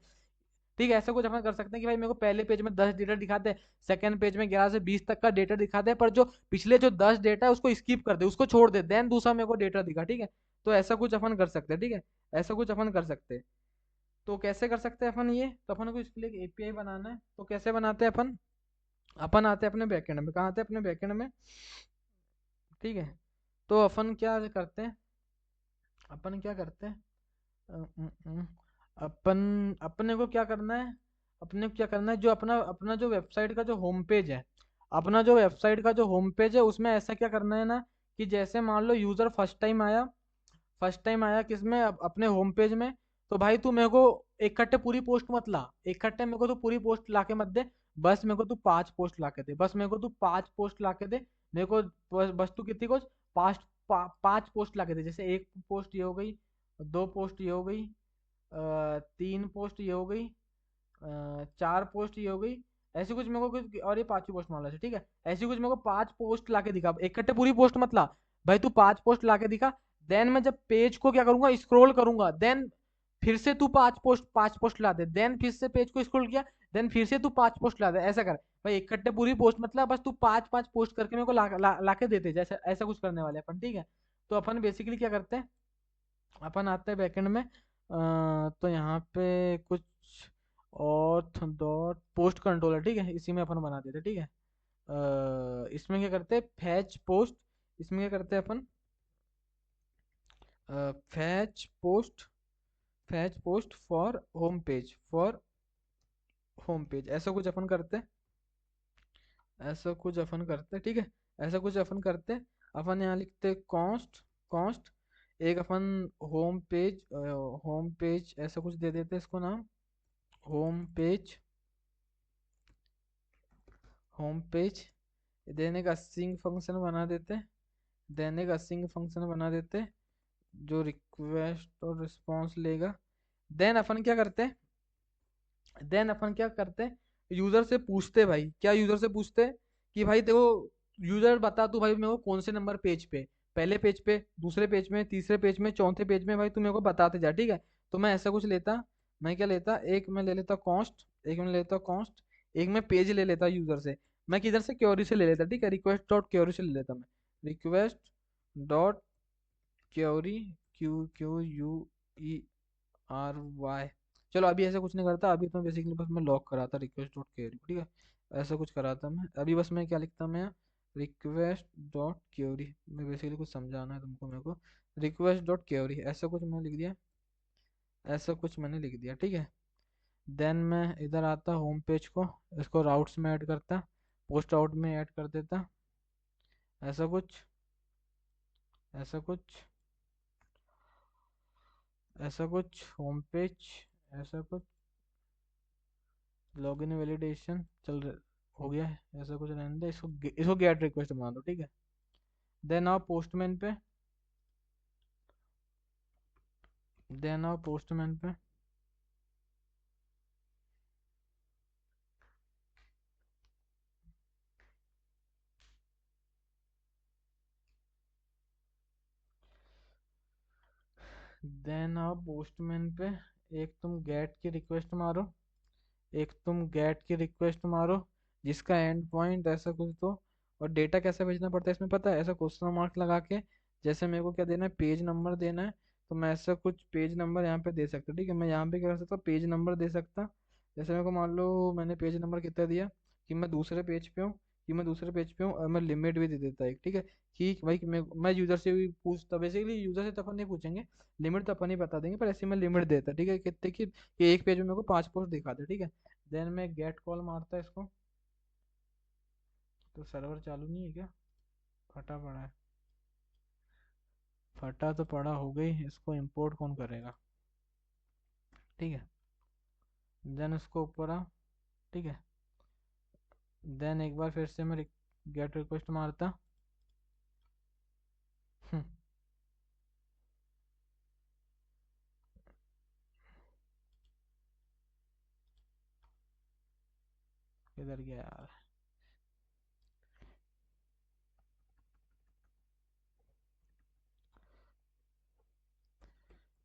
ठीक है, ऐसा कुछ अपन कर सकते हैं कि भाई मेरे को पहले पेज में 10 डेटा दिखाते हैं, सेकंड पेज में 11 से 20 तक का डेटा दिखाते हैं, पर जो पिछले जो 10 डेटा है उसको स्किप कर दे, उसको छोड़ दे, देन दूसरा मेरे को डेटा दिखा, ठीक है। तो ऐसा कुछ अपन कर सकते हैं, ठीक है। ऐसा कुछ अपन कर सकते हैं। तो कैसे कर सकते हैं अपन ये, तो अपन को इसके लिए एक एपीआई बनाना है। तो कैसे बनाते हैं अपन, अपन आते हैं अपने बैकएंड में, कहाँ आते हैं, अपने बैकएंड में, ठीक है। तो अपन क्या करते हैं, अपन क्या करते हैं, अपन, अपने को क्या करना है, अपने को क्या करना है, जो अपना अपना जो वेबसाइट का जो होम पेज है, अपना जो वेबसाइट का जो होम पेज है, उसमें ऐसा क्या करना है ना, कि जैसे मान लो यूजर फर्स्ट टाइम आया, फर्स्ट टाइम आया किसमें, अपने होम पेज में। तो भाई तू मेरे को इकट्ठे पूरी पोस्ट मत ला, इकट्ठे मेरे को तू पूरी पोस्ट ला के मत दे, बस मेरे को तू 5 पोस्ट ला के दे, बस मेरे को तू 5 पोस्ट ला के दे। मेरे को बस तू कितनी कुछ 5 पोस्ट ला के दे। जैसे एक पोस्ट ये हो गई, दो पोस्ट ये हो गई, 3 पोस्ट ये हो गई, 4 पोस्ट ये हो गई। ऐसी कुछ मेरे को कुछ, और ये 5वीं पोस्ट मान लो, ठीक है। ऐसी कुछ मेरे को 5 पोस्ट ला के दिखा, इकट्ठे पूरी पोस्ट मत ला, भाई तू 5 पोस्ट ला के दिखा। देन मैं जब पेज को क्या करूंगा, स्क्रॉल करूंगा, देन फिर से तू 5 पोस्ट ला दे, देन फिर से पेज को स्क्रॉल किया, देन फिर से तू 5 पोस्ट ला दे, ऐसा कर भाई। इकट्ठे पूरी पोस्ट मतलब बस तू 5 5 पोस्ट करके मेरे को ला के देते, जैसे ऐसा कुछ करने वाले अपन, ठीक है। तो अपन बेसिकली क्या करते हैं, अपन आते हैं बैकएंड में, तो यहाँ पे कुछ ऑथ डॉट पोस्ट कंट्रोलर, ठीक है, इसी में अपन बना देते, ठीक है। इसमें क्या करते हैं, फैच पोस्ट, इसमें क्या करते हैं अपन, fetch post, fetch post for home page, for home page, ऐसा कुछ अपन करते हैं, ऐसा कुछ अपन करते हैं, ठीक है। ऐसा कुछ अपन करते हैं, अपन यहाँ लिखते हैं कॉस्ट, कॉस्ट, एक अपन होम पेज, होम पेज ऐसा कुछ दे देते हैं इसको नाम, होम पेज, होम पेज। देने का सिंक फंक्शन बना देते हैं, देने का सिंक फंक्शन बना देते हैं, जो रिक्वेस्ट और रिस्पॉन्स लेगा। देन अपन क्या करते हैं, देन अपन क्या करते हैं, यूजर से पूछते हैं भाई, क्या यूजर से पूछते हैं कि भाई देखो, यूजर बता तू भाई मेरे को कौन से नंबर पेज पे, पहले पेज पे, दूसरे पेज में, तीसरे पेज में, चौथे पेज में, भाई तू मेरे को बताते जा, ठीक है। तो मैं ऐसा कुछ लेता, मैं क्या लेता, एक मैं ले लेता कॉस्ट, एक मैं ले लेता कॉस्ट, एक मैं पेज ले लेता यूजर से, मैं किधर से, क्योरी से ले लेता, ठीक है, रिक्वेस्ट डॉट क्योरी से ले लेता मैं, request dot query, Q Q U E R Y. चलो अभी ऐसा कुछ नहीं करता, अभी तो बेसिकली बस मैं लॉक कराता रिक्वेस्ट डॉट क्वेरी, ठीक है। ऐसा कुछ कराता मैं अभी, बस मैं क्या लिखता मैं, रिक्वेस्ट डॉट क्वेरी, मैं बेसिकली कुछ समझाना है तुमको मेरे को, रिक्वेस्ट डॉट क्वेरी ऐसा कुछ मैं लिख दिया, ऐसा कुछ मैंने लिख दिया, ठीक है। देन मैं इधर आता होम पेज को, इसको राउट्स में ऐड करता, पोस्ट आउट में ऐड कर देता, ऐसा कुछ, ऐसा कुछ, ऐसा कुछ होम पेज, ऐसा कुछ लॉगिन वैलिडेशन चल रहा हो गया है, ऐसा कुछ रहने दे इसको, इसको गेट रिक्वेस्ट बना दो, ठीक है। देन आओ पोस्टमैन पे, देन आओ पोस्टमैन पे, देन आओ पोस्टमैन पे, एक तुम गेट की रिक्वेस्ट मारो, एक तुम गेट की रिक्वेस्ट मारो, जिसका एंड पॉइंट ऐसा कुछ तो, और डेटा कैसे भेजना पड़ता है इसमें पता है, ऐसा क्वेश्चन मार्क लगा के, जैसे मेरे को क्या देना है, पेज नंबर देना है, तो मैं ऐसा कुछ पेज नंबर यहाँ पे दे सकता हूँ, ठीक है। मैं यहाँ पे क्या कर सकता हूँ, पेज नंबर दे सकता, जैसे मेरे को मान लो मैंने पेज नंबर कितना दिया, कि मैं दूसरे पेज पे हूँ, कि मैं दूसरे पेज पे हूँ, और मैं लिमिट भी दे देता है, ठीक है। कि भाई मैं यूजर से भी पूछता, बेसिकली यूजर से तो अपन नहीं पूछेंगे, लिमिट तो अपन ही बता देंगे, पर ऐसे मैं लिमिट देता, ठीक है, कितने की, कि एक पेज में मेरे को 5 पोस्ट दिखा दे, ठीक है। देन मैं गेट कॉल मारता है इसको, तो सर्वर चालू नहीं है क्या, फटा पड़ा है, फटा तो पड़ा हो गई, इसको इंपोर्ट कौन करेगा, ठीक है। देन उसको ऊपर आ, ठीक है। देन एक बार फिर से मैं गेट रिक्वेस्ट मारता, हम्म, किधर गया यार,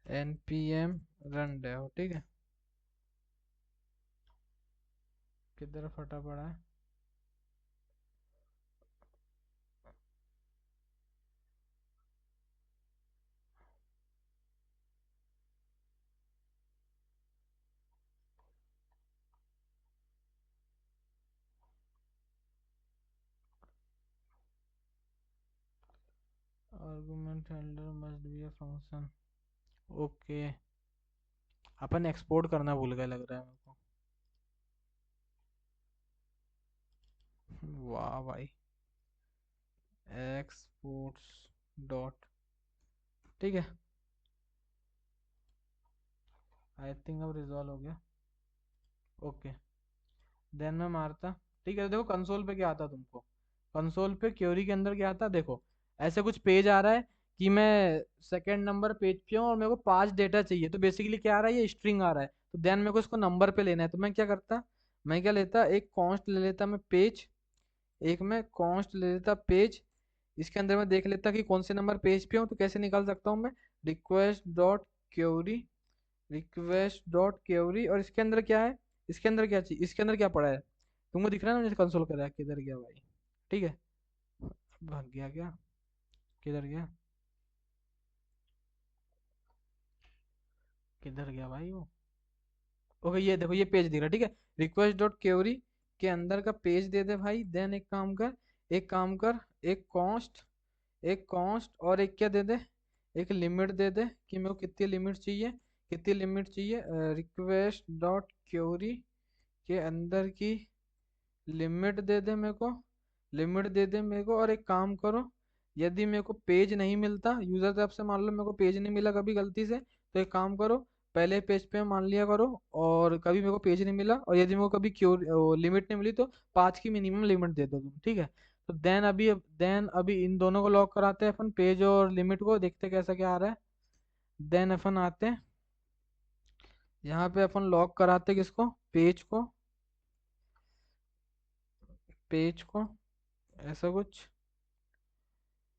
npm रन डेव, ठीक है। किधर फटा पड़ा है, argument handler must be a function, okay. Upon export करना भूल गए लग रहा है मेरे को, वाह भाई, एक्सपोर्ट्स डॉट, ठीक है। आई थिंक अब रिजॉल्व हो गया, ओके। देन मैं मारता, ठीक है। देखो कंसोल पे क्या आता तुमको, कंसोल पे क्वेरी के अंदर क्या आता देखो, ऐसे कुछ पेज आ रहा है, कि मैं सेकंड नंबर पेज पे हूँ और मेरे को 5 डेटा चाहिए, तो बेसिकली क्या आ रहा है, ये स्ट्रिंग आ रहा है, तो देन मेरे को इसको नंबर पे लेना है, तो मैं क्या करता, मैं क्या लेता, एक कॉन्स्ट ले लेता मैं पेज, एक मैं कॉन्स्ट ले लेता पेज, इसके अंदर मैं देख लेता कि कौन से नंबर पेज पे हूँ, तो कैसे निकाल सकता हूँ मैं, request dot query, request dot query, और इसके अंदर क्या है, इसके अंदर क्या चाहिए, इसके अंदर क्या पड़ा है, तुमको दिख रहा है ना, मुझे कंसोल कर रहा है, किधर गया भाई, ठीक है। भाग गया क्या, किधर गया, किधर गया भाई वो, ओके ये देखो ये पेज दिख रहा है, ठीक है। रिक्वेस्ट डॉट क्वेरी के अंदर का पेज दे दे भाई, देन एक काम कर, एक काम कर, एक कॉन्स्ट, एक कॉन्स्ट और एक क्या दे दे, एक लिमिट दे दे, कि मेरे को कितनी लिमिट चाहिए, कितनी लिमिट चाहिए, रिक्वेस्ट डॉट क्वेरी के अंदर की लिमिट दे दे मेरे को, लिमिट दे दे मेरे को, और एक काम करो, यदि मेरे को पेज नहीं मिलता यूजर तरफ से, मान लो मेरे को पेज नहीं मिला कभी गलती से, तो एक काम करो, पहले पेज पे मान लिया करो, और कभी मेरे को पेज नहीं मिला, और यदि मेरे को कभी क्यों लिमिट नहीं मिली, तो 5 की मिनिमम लिमिट दे दो तुम, ठीक है। तो देन अभी इन दोनों को लॉक कराते हैं अपन, पेज और लिमिट को, देखते कैसा क्या आ रहा है। देन अपन आते हैं यहाँ पे, अपन लॉक कराते किसको, पेज को, पेज को, ऐसा कुछ,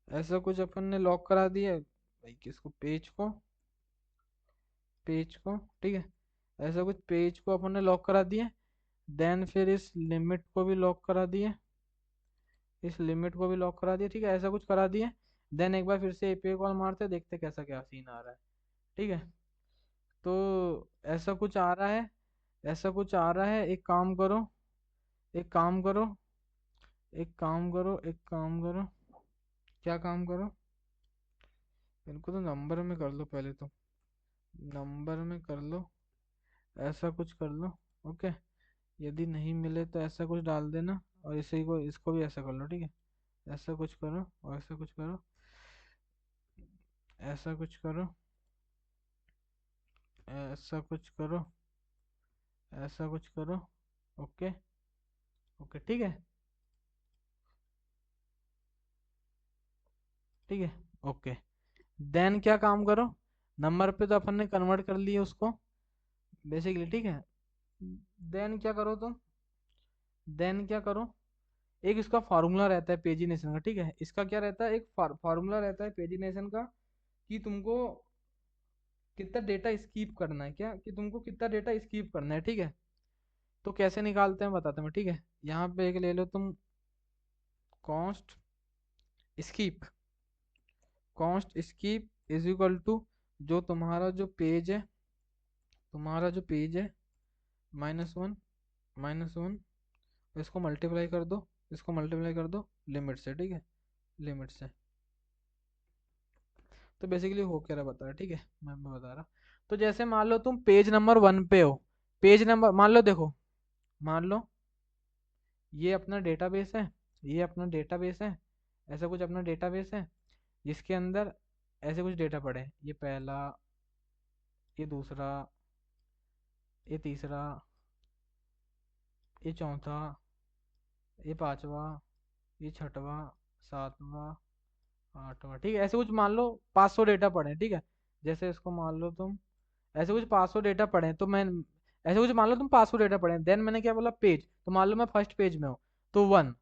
ऐसा कुछ अपन ने लॉक करा दिया भाई, किसको, पेज को, पेज को, ठीक है। ऐसा कुछ पेज को अपन ने लॉक करा दिया, देन फिर इस लिमिट को भी लॉक करा दिया, इस लिमिट को भी लॉक करा दिया, ठीक है, ऐसा कुछ करा दिया। देन एक बार फिर से एपीआई कॉल मारते हैं, देखते हैं कैसा क्या सीन आ रहा है, ठीक है। तो ऐसा कुछ आ रहा है, ऐसा कुछ आ रहा है, एक काम करो, एक काम करो, एक काम करो, एक काम करो, क्या काम करो, इनको तो नंबर में कर लो पहले तो, नंबर में कर लो, ऐसा कुछ कर लो। ओके, यदि नहीं मिले तो ऐसा कुछ डाल देना, और इसे को इसको भी ऐसा कर लो, ठीक है। ऐसा कुछ करो और ऐसा कुछ करो, ऐसा कुछ करो, ऐसा कुछ करो, ऐसा कुछ करो। ओके, ओके, ठीक है, ठीक है, ओके। देन क्या काम करो, नंबर पे तो अपन ने कन्वर्ट कर लिया उसको बेसिकली, ठीक है। देन क्या करो तुम, देन क्या करो, एक इसका फार्मूला रहता है पेजिनेशन का, ठीक है। इसका क्या रहता है, एक फार्मूला रहता है पेजिनेशन का, कि तुमको कितना डेटा स्कीप करना है, क्या कि तुमको कितना डेटा स्कीप करना है, ठीक है। तो कैसे निकालते हैं बताते हैं, ठीक है। यहाँ पे एक ले लो तुम, const skip, const skip is equal to, जो तुम्हारा जो पेज है, तुम्हारा जो पेज है, -1, -1, इसको मल्टीप्लाई कर दो, इसको मल्टीप्लाई कर दो लिमिट से, ठीक है, लिमिट से। तो बेसिकली हो क्या रहा बता रहा, ठीक है, मैं बता रहा। तो जैसे मान लो तुम पेज नंबर 1 पे हो, पेज नंबर मान लो, देखो, मान लो ये अपना डेटाबेस है, ये अपना डेटाबेस है, ऐसा कुछ अपना डेटाबेस है, जिसके अंदर ऐसे कुछ डेटा पड़े हैं। ये पहला, ये दूसरा, ये तीसरा, ये चौथा, ये पांचवा, ये छठवा, सातवां, आठवां, ठीक है। ऐसे कुछ मान लो 500 डेटा पड़े हैं, ठीक है। जैसे इसको मान लो तुम, ऐसे कुछ 500 डेटा पड़े हैं, तो मैं ऐसे कुछ मान लो तुम 500 डेटा पड़े हैं, देन मैंने क्या बोला पेज, तो मान लो मैं फर्स्ट पेज में हूँ, तो 1,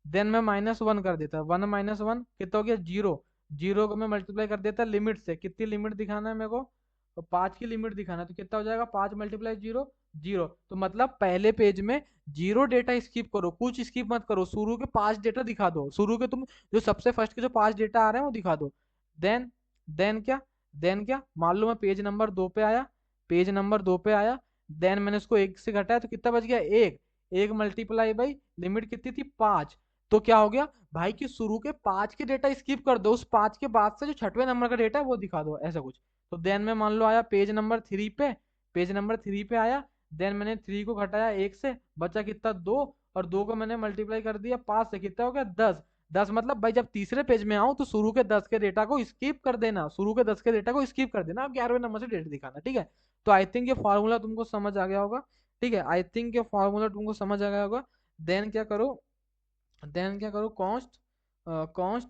देन मैं -1 कर देता, 1 - 1 कितना हो गया, 0। 0 को मैं मल्टीप्लाई कर देता लिमिट से, कितनी लिमिट दिखाना है मेरे को, तो 5 की लिमिट दिखाना है, तो कितना हो जाएगा, 5 × 0, 0। तो मतलब पहले पेज में 0 डेटा स्किप करो, कुछ स्किप मत करो, शुरू के 5 डेटा दिखा दो, शुरू के तुम जो सबसे फर्स्ट के जो 5 डेटा आ रहे हैं वो दिखा दो। देन देन क्या, देन क्या, मान लो मैं पेज नंबर 2 पे आया, पेज नंबर 2 पे आया, देन मैंने उसको 1 से घटाया, तो कितना बच गया, 1। 1 मल्टीप्लाई बाई लिमिट कितनी थी, 5। तो क्या हो गया भाई, कि शुरू के 5 के डेटा स्किप कर दो, उस 5 के बाद से जो छठवें नंबर का डेटा है वो दिखा दो, ऐसा कुछ। तो देन में मान लो आया पेज नंबर 3 पे, पेज नंबर 3 पे आया, देन मैंने 3 को घटाया 1 से, बचा कितना, 2, और 2 को मैंने मल्टीप्लाई कर दिया 5 से, कितना हो गया, 10। 10 मतलब भाई जब तीसरे पेज में आऊं तो शुरू के 10 के डेटा को स्किप कर देना, शुरू के 10 के डेटा को स्किप कर देना, अब 11वें नंबर से डेटा दिखाना, ठीक है। तो आई थिंक ये फॉर्मूला तुमको समझ आ गया होगा, ठीक है, आई थिंक ये फॉर्मूला तुमको समझ आ गया होगा। देन क्या करो, देन क्या करो, कॉस्ट, कॉस्ट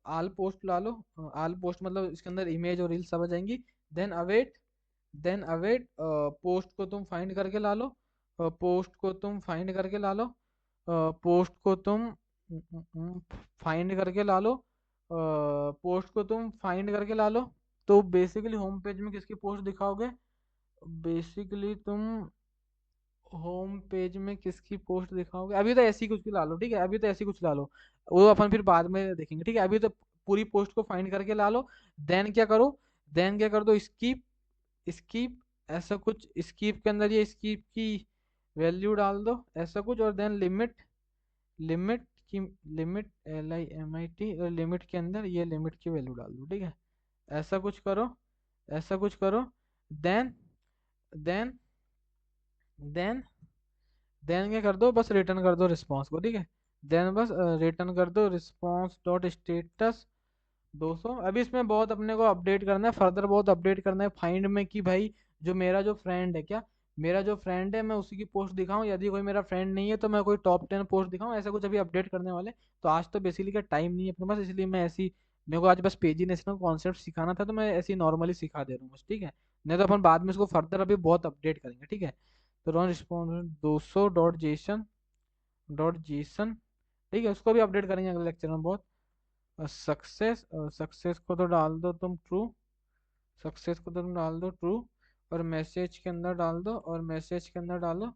आल पोस्ट ला लो, आल पोस्ट मतलब इसके अंदर इमेज और रील्स सब आ जाएंगी। Then await, then await post को तुम फाइंड करके ला लो, पोस्ट को तुम फाइंड करके ला लो, पोस्ट को तुम फाइंड करके ला लो, पोस्ट को तुम फाइंड करके ला लो। तो बेसिकली होम पेज में किसकी पोस्ट दिखाओगे, बेसिकली तुम होम पेज में किसकी पोस्ट दिखाओगे, अभी तो ऐसी कुछ भी ला लो, ठीक है, अभी तो ऐसी कुछ ला लो, वो अपन फिर बाद में देखेंगे, ठीक है। अभी तो पूरी पोस्ट को फाइंड करके ला लो। देन क्या करो, देन क्या कर दो, स्कीप, स्कीप, ऐसा कुछ, स्कीप के अंदर ये स्कीप की वैल्यू डाल दो, ऐसा कुछ, और देन लिमिट, लिमिट की, लिमिट LIMIT, और लिमिट के अंदर ये लिमिट की वैल्यू डाल दो, ठीक है। ऐसा कुछ करो, ऐसा कुछ करो। देन देन देन देन क्या कर दो, बस रिटर्न कर दो रिस्पॉन्स को, ठीक है। देन बस रिटर्न कर दो रिस्पॉन्स डॉट स्टेटस 200। अभी इसमें बहुत अपने को अपडेट करना है, फर्दर बहुत अपडेट करना है फाइंड में, कि भाई जो मेरा जो फ्रेंड है, क्या मेरा जो फ्रेंड है मैं उसी की पोस्ट दिखाऊं, यदि कोई मेरा फ्रेंड नहीं है तो मैं कोई टॉप 10 पोस्ट दिखाऊं, ऐसा कुछ अभी अपडेट करने वाले। तो आज तो बेसिकली का टाइम नहीं है अपने पास, इसलिए मैं ऐसी, मेरे को आज बस पेजिनेशन कॉन्सेप्ट सिखाना था, तो मैं ऐसे नॉर्मली सिखा दे रहा हूँ बस, ठीक है। नहीं तो अपन बाद में इसको फर्दर अभी बहुत अपडेट करेंगे, ठीक है। तो Ron response 200 dot JSON, dot JSON, ठीक है, उसको भी अपडेट करेंगे अगले लेक्चर में बहुत। सक्सेस, सक्सेस को तो डाल दो तुम ट्रू, सक्सेस को तो तुम डाल दो ट्रू, और मैसेज के अंदर डाल दो, और मैसेज के अंदर डालो,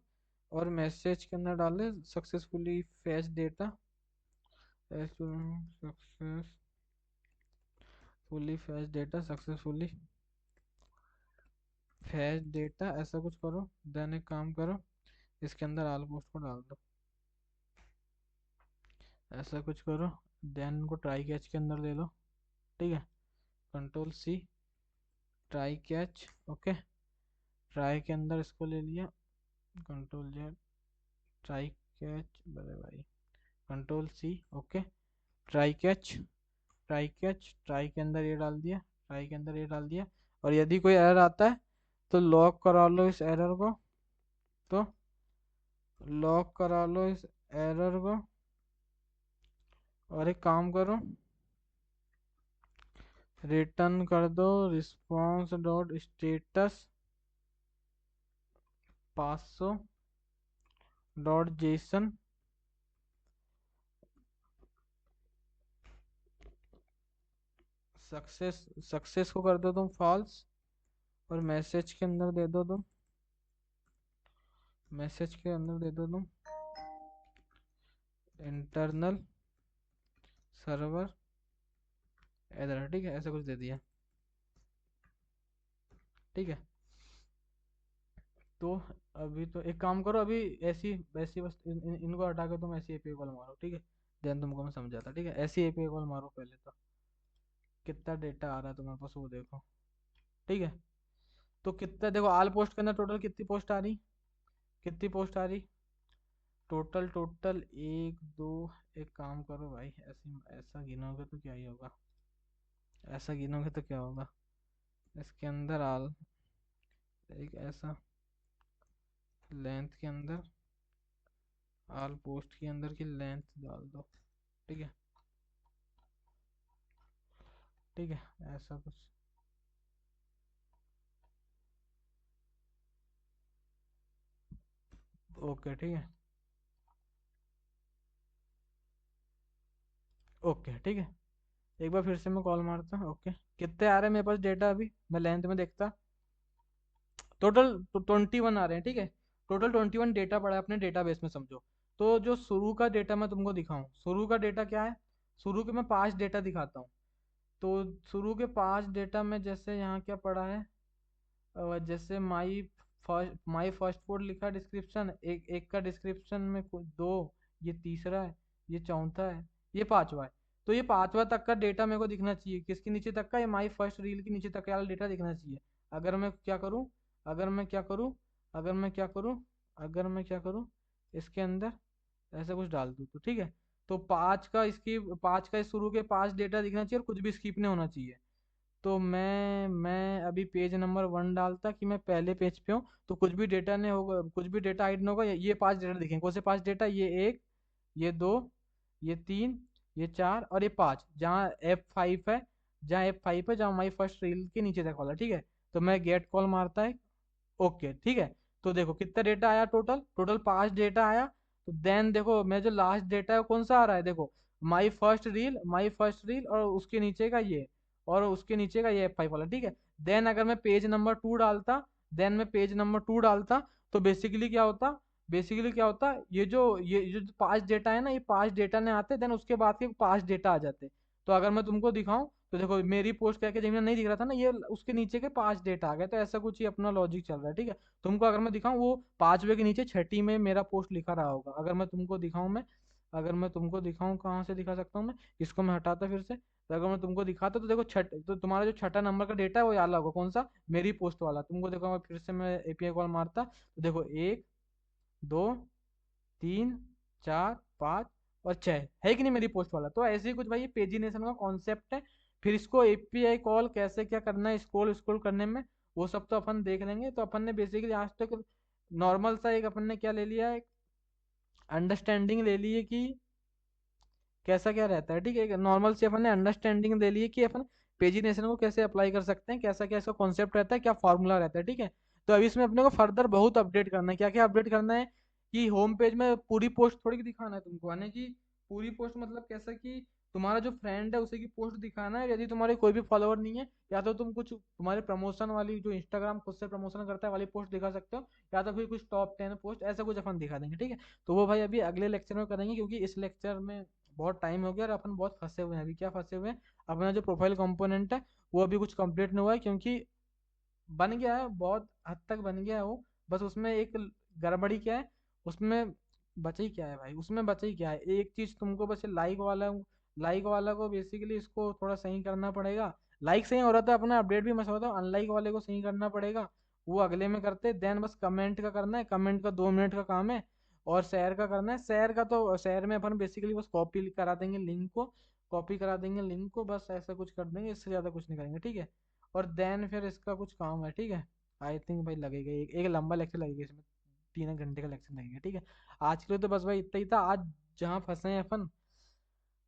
और मैसेज के अंदर डाल दो successfully fetch data, successfully fetch data, successfully fetch data, ऐसा कुछ करो। देन एक काम करो, इसके अंदर आल पोस्ट को डाल दो, ऐसा कुछ करो। देन को ट्राई कैच के अंदर ले लो, ठीक है, control C, try catch, okay. Try के अंदर इसको ले लिया, कंट्रोल जेड, ट्राई कैच, बड़े भाई, control C, okay. Try catch, try catch, try के अंदर ये डाल दिया, ट्राई के अंदर ये डाल दिया। और यदि कोई एरर आता है तो लॉक करा लो इस एरर को, तो लॉक करा लो इस एरर को। और एक काम करो, रिटर्न कर दो response dot status 500 dot JSON. Success, success को कर दो तुम फॉल्स। और मैसेज के अंदर दे दो तुम, मैसेज के अंदर दे दो तुम इंटरनल सर्वर एरर, ठीक है, ऐसा कुछ दे दिया, ठीक है। तो अभी तो एक काम करो, अभी ऐसी वैसी बस इनको हटा के तुम ऐसी एपीआई कॉल मारो, ठीक है। देन तुमको मैं समझाता, ठीक है। ऐसी एपीआई कॉल मारो पहले तो, कितना डेटा आ रहा है तुम्हारे पास वो देखो, ठीक है। तो कितना देखो, आल पोस्ट के अंदर टोटल कितनी पोस्ट आ रही, कितनी पोस्ट आ रही टोटल, टोटल एक दो। एक काम करो भाई, ऐसी ऐसा गिनोगे तो क्या ही होगा, ऐसा गिनोगे तो क्या होगा। इसके अंदर आल, एक ऐसा लेंथ के अंदर, आल पोस्ट के अंदर की लेंथ डाल दो, ठीक है, ठीक है, ऐसा कुछ। ओके, ठीक है, ओके, ठीक है। एक बार फिर से मैं कॉल मारता हूँ, ओके। कितने आ रहे हैं मेरे पास डेटा, अभी मैं लेंथ में देखता, टोटल 21 आ रहे हैं, ठीक है। टोटल 21 डेटा पड़ा है अपने डेटाबेस में, समझो। तो जो शुरू का डेटा मैं तुमको दिखाऊं, शुरू का डेटा क्या है, शुरू के मैं 5 डेटा दिखाता हूँ। तो शुरू के 5 डेटा में जैसे यहाँ क्या पड़ा है, जैसे माई फर्स्ट फूड लिखा डिस्क्रिप्शन, एक एक का डिस्क्रिप्शन में दो, ये तीसरा है, ये चौथा है, ये पांचवा है। तो ये पांचवा तक का डेटा मेरे को दिखना चाहिए, किसके नीचे तक का, ये माई फर्स्ट रील के नीचे तक का डेटा दिखना चाहिए। अगर मैं क्या करूँ, अगर मैं क्या करूँ, अगर मैं क्या करूँ, अगर मैं क्या करूँ, इसके अंदर ऐसा कुछ डाल दूँ तो ठीक है। तो पाँच का इसकी, पाँच का इस शुरू के 5 डेटा दिखना चाहिए और कुछ भी स्किप नहीं होना चाहिए। तो मैं अभी पेज नंबर 1 डालता कि मैं पहले पेज पे हूँ, तो कुछ भी डेटा नहीं होगा, कुछ भी डेटा हाइड नहीं होगा। ये 5 डेटा दिखेंगे, कौन से 5 डेटा, ये एक, ये दो, ये तीन, ये चार और ये पाँच, जहाँ F5 है, जहाँ F5 है, जहाँ हमारी फर्स्ट रील के नीचे तक वाला, ठीक है। तो मैं गेट कॉल मारता है, ओके, ठीक है। तो देखो कितना डेटा आया, टोटल टोटल 5 डेटा आया। तो देन देखो मेरा जो लास्ट डेटा है वो कौन सा आ रहा है, देखो my first reel, my first reel, और उसके नीचे का ये, और उसके नीचे का ये F5 वाला, ठीक है। देन अगर मैं पेज नंबर 2 डालता, देन मैं पेज नंबर 2 डालता, तो बेसिकली क्या होता, बेसिकली क्या होता, ये जो 5 डेटा है ना, ये 5 डेटा ने आते, देन उसके बाद के 5 डेटा आ जाते। तो अगर मैं तुमको दिखाऊं, तो देखो मेरी पोस्ट क्या क्या जमीन नहीं दिख रहा था ना, ये उसके नीचे के 5 डेटा आ गए। तो ऐसा कुछ ही अपना लॉजिक चल रहा है, ठीक है। तुमको अगर मैं दिखाऊं, वो पांचवे के नीचे छठी में मेरा पोस्ट लिखा रहा होगा। अगर मैं तुमको दिखाऊं, मैं अगर मैं तुमको दिखाऊं, कहाँ से दिखा सकता हूँ मैं, इसको मैं हटाता फिर से। तो अगर मैं तुमको दिखाता तो देखो छठ, तो तुम्हारा जो छठा नंबर का डेटा है वो अलग होगा, कौन सा, मेरी पोस्ट वाला। तुमको देखो मैं फिर से मैं एपीआई कॉल मारता, तो देखो एक, दो, तीन, चार, पाँच और छह, है कि नहीं मेरी पोस्ट वाला। तो ऐसे ही कुछ भाई, ये पेजिनेशन का कॉन्सेप्ट है। फिर इसको एपीआई कॉल कैसे क्या करना है, स्क्रॉल स्क्रॉल करने में, वो सब तो अपन देख लेंगे। तो अपन ने बेसिकली आज तक नॉर्मल सा एक अपन ने क्या ले लिया है, अंडरस्टैंडिंग ले ली है कि कैसा क्या रहता है, ठीक है। नॉर्मल से अपन ने अंडरस्टैंडिंग ले ली है कि अपन पेजिनेशन को कैसे अप्लाई कर सकते हैं, कैसा क्या इसका कॉन्सेप्ट रहता है, क्या फॉर्मूला रहता है, ठीक है। तो अभी इसमें अपने को फर्दर बहुत अपडेट करना है। क्या क्या अपडेट करना है, कि होम पेज में पूरी पोस्ट थोड़ी दिखाना है तुमको, यानी कि पूरी पोस्ट मतलब कैसा, कि तुम्हारा जो फ्रेंड है उसे की पोस्ट दिखाना है। यदि तुम्हारे कोई भी फॉलोअर नहीं है, या तो तुम कुछ तुम्हारे प्रमोशन वाली, जो इंस्टाग्राम खुद से प्रमोशन करता है वाली पोस्ट दिखा सकते हो, या तो फिर कुछ टॉप 10 पोस्ट, ऐसा कुछ अपन दिखा देंगे, ठीक है। तो वो भाई अभी अगले लेक्चर में करेंगे, क्योंकि इस लेक्चर में बहुत टाइम हो गया और अपन बहुत फंसे हुए हैं। अभी क्या फंसे हुए हैं, अपना जो प्रोफाइल कंपोनेंट है वो अभी कुछ कंप्लीट नहीं हुआ है, क्योंकि बन गया है, बहुत हद तक बन गया है वो। बस उसमें एक गड़बड़ी क्या है, उसमें बचा ही क्या है भाई, उसमें बचा ही क्या है, एक चीज तुमको बस लाइक वाला, लाइक वाला को बेसिकली इसको थोड़ा सही करना पड़ेगा। लाइक सही हो रहा था अपना, अपडेट भी मसला था, अनलाइक वाले को सही करना पड़ेगा, वो अगले में करते। देन बस कमेंट का करना है, कमेंट का 2 मिनट का काम है। और शेयर का करना है, शेयर का तो शेयर में अपन बेसिकली बस कॉपी करा देंगे लिंक को, कॉपी करा देंगे लिंक को, बस ऐसा कुछ कर देंगे, इससे ज़्यादा कुछ नहीं करेंगे, ठीक है। और देन फिर इसका कुछ काम है, ठीक है। आई थिंक भाई लगेगा एक लंबा लेक्चर लगेगा इसमें, 3 घंटे का लेक्चर लगेगा, ठीक है। आज के लिए तो बस भाई इतना ही था। आज जहाँ फंसे हैं अपन,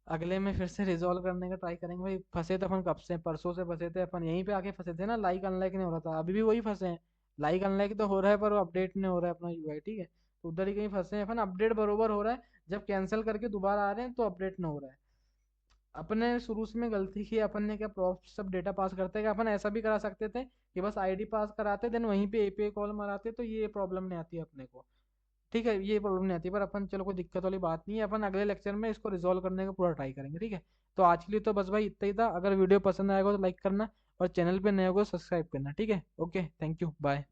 अगले में फिर से रिजॉल्व करने का ट्राई करेंगे भाई। फंसे तो अपन कब से, परसों से फंसे थे अपन, यहीं पे आके फंसे थे ना, लाइक अनलाइक नहीं हो रहा था, अभी भी वही फंसे हैं। लाइक अनलाइक तो हो रहा है पर वो अपडेट नहीं हो रहा है अपना यूआई, ठीक है। तो उधर ही कहीं फंसे हैं अपन, अपडेट बरोबर हो रहा है, जब कैंसिल करके दोबारा आ रहे हैं तो अपडेट नहीं हो रहा है। अपने शुरू से में गलती की, अपन ने क्या प्रॉप सब डेटा पास करते हैं, अपन ऐसा भी करा सकते थे कि बस आईडी पास कराते देन वहीं पे एपीआई कॉल मराते, तो ये प्रॉब्लम नहीं आती अपने को, ठीक है। ये प्रॉब्लम नहीं आती, पर अपन चलो कोई दिक्कत वाली बात नहीं है, अपन अगले लेक्चर में इसको रिजॉल्व करने का पूरा ट्राई करेंगे, ठीक है। तो आज के लिए तो बस भाई इतना ही था। अगर वीडियो पसंद आएगा तो लाइक करना, और चैनल पे नए हो तो सब्सक्राइब करना, ठीक है। Okay, thank you, bye.